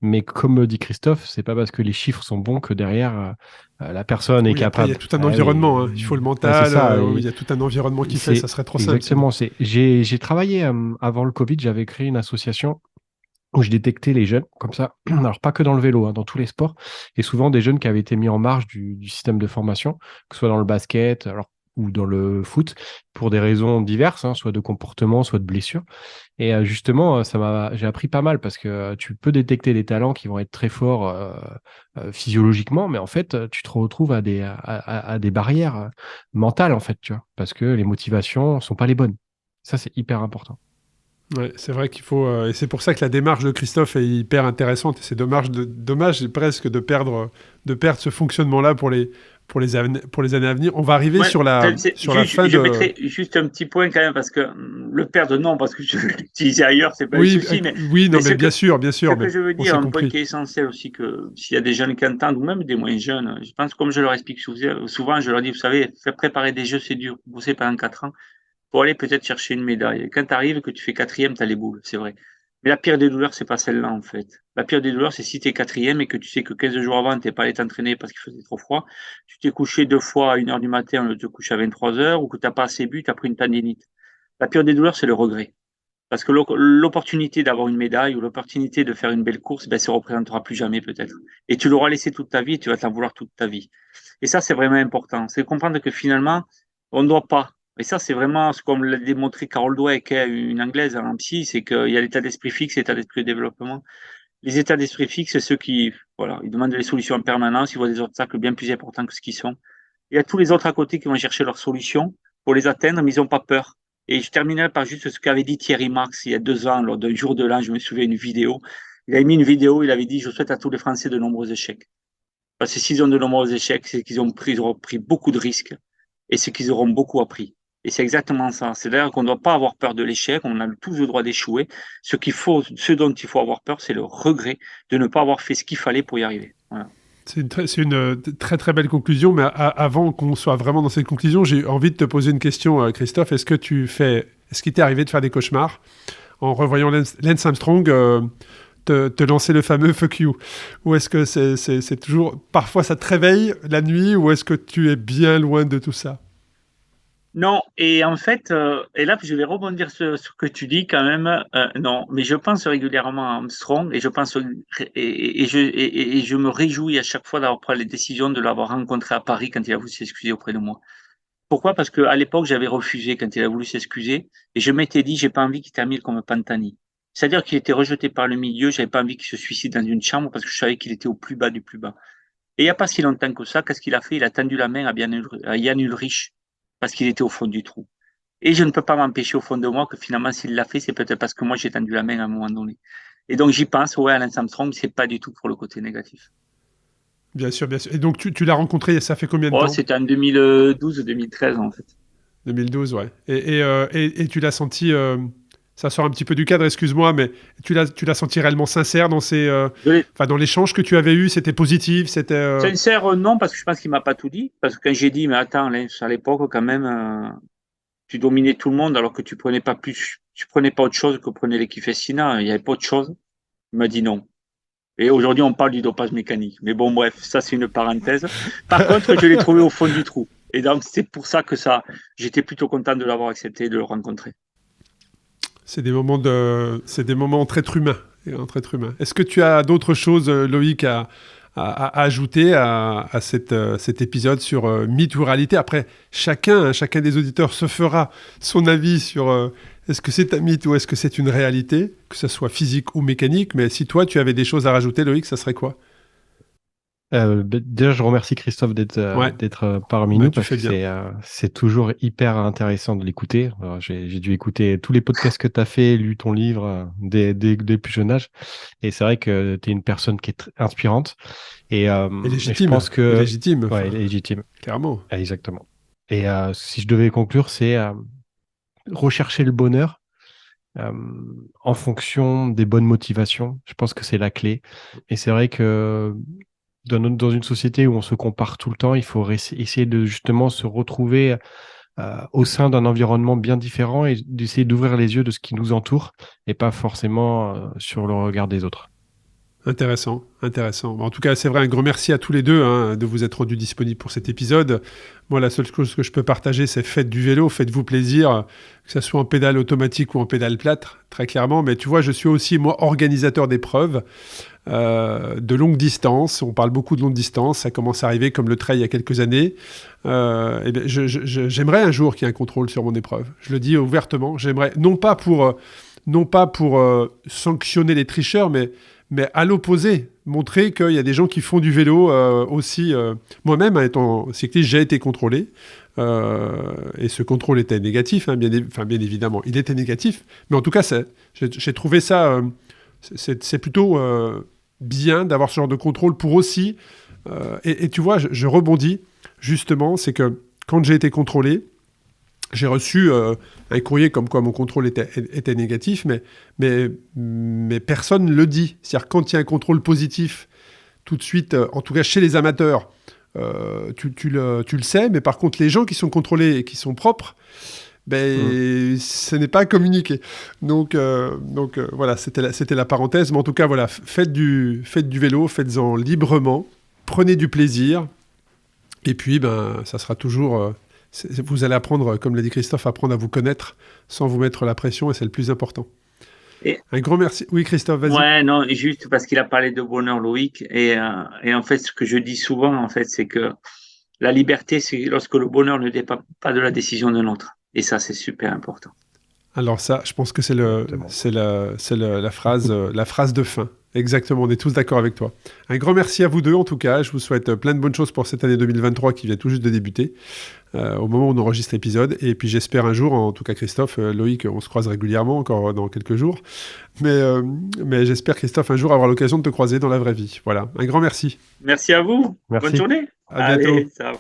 Mais comme dit Christophe, c'est pas parce que les chiffres sont bons que derrière la personne est Oui, après, il y a capable. tout un Ah oui, environnement, hein. Il faut le ouais, c'est mental, ça. il y a tout un environnement qui fait, ça C'est serait trop simple sinon. exactement. J'ai travaillé avant le Covid, j'avais créé une association où je détectais les jeunes comme ça. Alors pas que dans le vélo, hein, dans tous les sports, et souvent des jeunes qui avaient été mis en marge du système de formation, que ce soit dans le basket, alors ou dans le foot, pour des raisons diverses, hein, soit de comportement, soit de blessure. Et justement, j'ai appris pas mal parce que tu peux détecter des talents qui vont être très forts physiologiquement, mais en fait, tu te retrouves à des barrières mentales, en fait, tu vois, parce que les motivations sont pas les bonnes. Ça, c'est hyper important. Ouais, c'est vrai qu'il faut, et c'est pour ça que la démarche de Christophe est hyper intéressante. Et c'est dommage presque de perdre ce fonctionnement-là pour les années à venir. On va arriver Ouais, sur la fin je de. mettrais juste un petit point quand même, parce que le perdre, non, parce que je l'utilisais ailleurs, c'est pas un Oui, souci, oui, non, mais mais bien sûr, ce mais que je veux on dire, s'est un point compris. qui est essentiel aussi, que s'il y a des jeunes qui entendent, ou même des moins jeunes, je pense, comme je leur explique souvent, je leur dis, vous savez, faire préparer des jeux, c'est dur, bosser pendant 4 ans, pour aller peut-être chercher une médaille. Et quand tu arrives, que tu fais quatrième, tu as les boules, c'est vrai. Mais la pire des douleurs, c'est pas celle-là, en fait. La pire des douleurs, c'est si tu es quatrième et que tu sais que 15 jours avant, tu n'es pas allé t'entraîner parce qu'il faisait trop froid, tu t'es couché 2 fois à 1h du matin, au lieu de te coucher à 23h, ou que tu n'as pas assez bu, tu as pris une tendinite. La pire des douleurs, c'est le regret. Parce que l'opportunité d'avoir une médaille ou l'opportunité de faire une belle course, ben, se représentera plus jamais peut-être. Et tu l'auras laissé toute ta vie et tu vas t'en vouloir toute ta vie. Et ça, c'est vraiment important. C'est comprendre que finalement, on ne doit pas. Et ça, c'est vraiment ce qu'on l'a démontré Carol Dweck, une anglaise en psy, c'est qu'il y a l'état d'esprit fixe et l'état d'esprit de développement. Les états d'esprit fixes, c'est ceux qui, voilà, ils demandent des solutions en permanence, ils voient des obstacles bien plus importants que ce qu'ils sont. Il y a tous les autres à côté qui vont chercher leurs solutions pour les atteindre, mais ils n'ont pas peur. Et je terminerai par juste ce qu'avait dit Thierry Marx il y a 2 ans, lors d'un jour de l'an, je me souviens une vidéo. Il avait mis une vidéo, il avait dit, je souhaite à tous les Français de nombreux échecs. Parce que s'ils ont de nombreux échecs, c'est qu'ils auront pris beaucoup de risques et c'est qu'ils auront beaucoup appris. Et c'est exactement ça. C'est d'ailleurs qu'on ne doit pas avoir peur de l'échec, on a tous le droit d'échouer. Ce dont il faut avoir peur, c'est le regret de ne pas avoir fait ce qu'il fallait pour y arriver. Voilà. C'est une très très belle conclusion, mais avant qu'on soit vraiment dans cette conclusion, j'ai envie de te poser une question, Christophe. Est-ce qu'il t'est arrivé de faire des cauchemars en revoyant Lance Armstrong te lancer le fameux fuck you? Ou est-ce que c'est toujours, parfois ça te réveille la nuit, ou est-ce que tu es bien loin de tout ça? Non, et en fait, et là, je vais rebondir sur ce que tu dis quand même. Non, mais je pense régulièrement à Armstrong et je pense et je me réjouis à chaque fois d'avoir pris les décisions de l'avoir rencontré à Paris quand il a voulu s'excuser auprès de moi. Pourquoi? Parce qu'à l'époque, j'avais refusé quand il a voulu s'excuser et je m'étais dit, j'ai pas envie qu'il termine comme Pantani. C'est-à-dire qu'il était rejeté par le milieu, j'avais pas envie qu'il se suicide dans une chambre parce que je savais qu'il était au plus bas du plus bas. Et il n'y a pas si longtemps que ça, qu'est-ce qu'il a fait? Il a tendu la main à Yann Ulrich parce qu'il était au fond du trou. Et je ne peux pas m'empêcher au fond de moi que finalement, s'il l'a fait, c'est peut-être parce que moi, j'ai tendu la main à un moment donné. Et donc, j'y pense, ouais, Lance Armstrong, c'est pas du tout pour le côté négatif. Bien sûr, bien sûr. Et donc tu l'as rencontré, ça fait combien de Oh, temps? c'était en 2012 ou 2013, en fait. 2012, ouais. Et tu l'as senti, ça sort un petit peu du cadre, excuse-moi, mais tu l'as senti réellement sincère dans l'échange que tu avais eu, c'était positif, c'était. Sincère, non, parce que je pense qu'il m'a pas tout dit. Parce que quand j'ai dit, mais attends, Lance, à l'époque, quand même, tu dominais tout le monde alors que tu prenais pas autre chose que prenait l'équipe Festina. Il n'y avait pas autre chose. Il m'a dit non. Et aujourd'hui, on parle du dopage mécanique. Mais bon, bref, ça, c'est une parenthèse. Par contre, je l'ai trouvé au fond du trou. Et donc, c'est pour ça que j'étais plutôt content de l'avoir accepté et de le rencontrer. C'est des moments entre êtres humains. entre êtres humains. Est-ce que tu as d'autres choses, Loïc, à ajouter à cet épisode sur mythe ou réalité? Après, chacun des auditeurs se fera son avis sur est-ce que c'est un mythe ou est-ce que c'est une réalité, que ce soit physique ou mécanique. Mais si toi, tu avais des choses à rajouter, Loïc, ça serait quoi? Déjà, je remercie Christophe d'être parmi nous, parce que c'est toujours hyper intéressant de l'écouter. Alors, j'ai dû écouter tous les podcasts que tu as fait, lu ton livre dès plus jeune âge. Et c'est vrai que tu es une personne qui est inspirante. Et légitime. Je pense que... légitime. Ouais, légitime. Clairement. Exactement. Et si je devais conclure, c'est rechercher le bonheur en fonction des bonnes motivations. Je pense que c'est la clé. Et c'est vrai que dans une société où on se compare tout le temps, il faut essayer de justement se retrouver au sein d'un environnement bien différent et d'essayer d'ouvrir les yeux de ce qui nous entoure et pas forcément sur le regard des autres. Intéressant. En tout cas, c'est vrai, un grand merci à tous les deux de vous être rendus disponibles pour cet épisode. Moi, la seule chose que je peux partager, c'est faites du vélo, faites-vous plaisir, que ce soit en pédale automatique ou en pédale plate, très clairement. Mais tu vois, je suis aussi, moi, organisateur d'épreuves de longue distance. On parle beaucoup de longue distance. Ça commence à arriver comme le trail il y a quelques années. Et bien, j'aimerais un jour qu'il y ait un contrôle sur mon épreuve. Je le dis ouvertement. J'aimerais, non pas pour sanctionner les tricheurs, mais à l'opposé, montrer qu'il y a des gens qui font du vélo aussi. Moi-même, étant cycliste, j'ai été contrôlé. Et ce contrôle était négatif, bien évidemment. Il était négatif. Mais en tout cas, j'ai trouvé ça... c'est plutôt bien d'avoir ce genre de contrôle pour aussi... et tu vois, je rebondis, justement, c'est que quand j'ai été contrôlé, j'ai reçu un courrier comme quoi mon contrôle était négatif, mais personne ne le dit. C'est-à-dire quand il y a un contrôle positif, tout de suite, en tout cas chez les amateurs, tu le sais, mais par contre les gens qui sont contrôlés et qui sont propres, ce n'est pas communiqué. Donc voilà, c'était la parenthèse. Mais en tout cas, voilà, faites du vélo, faites-en librement, prenez du plaisir, et puis ça sera toujours... vous allez apprendre, comme l'a dit Christophe, apprendre à vous connaître sans vous mettre la pression, et c'est le plus important. Un grand merci. Oui, Christophe, vas-y. Ouais, non, juste parce qu'il a parlé de bonheur, Loïc, et en fait, ce que je dis souvent, en fait, c'est que la liberté, c'est lorsque le bonheur ne dépend pas de la décision d'un autre. Et ça, c'est super important. Alors ça, je pense que c'est la phrase de fin. Exactement, on est tous d'accord avec toi. Un grand merci à vous deux, en tout cas. Je vous souhaite plein de bonnes choses pour cette année 2023 qui vient tout juste de débuter, au moment où on enregistre l'épisode. Et puis j'espère un jour, en tout cas Christophe, Loïc, on se croise régulièrement, encore dans quelques jours. Mais j'espère, Christophe, un jour avoir l'occasion de te croiser dans la vraie vie. Voilà, un grand merci. Merci à vous. Merci. Bonne journée. À bientôt. Allez, ciao.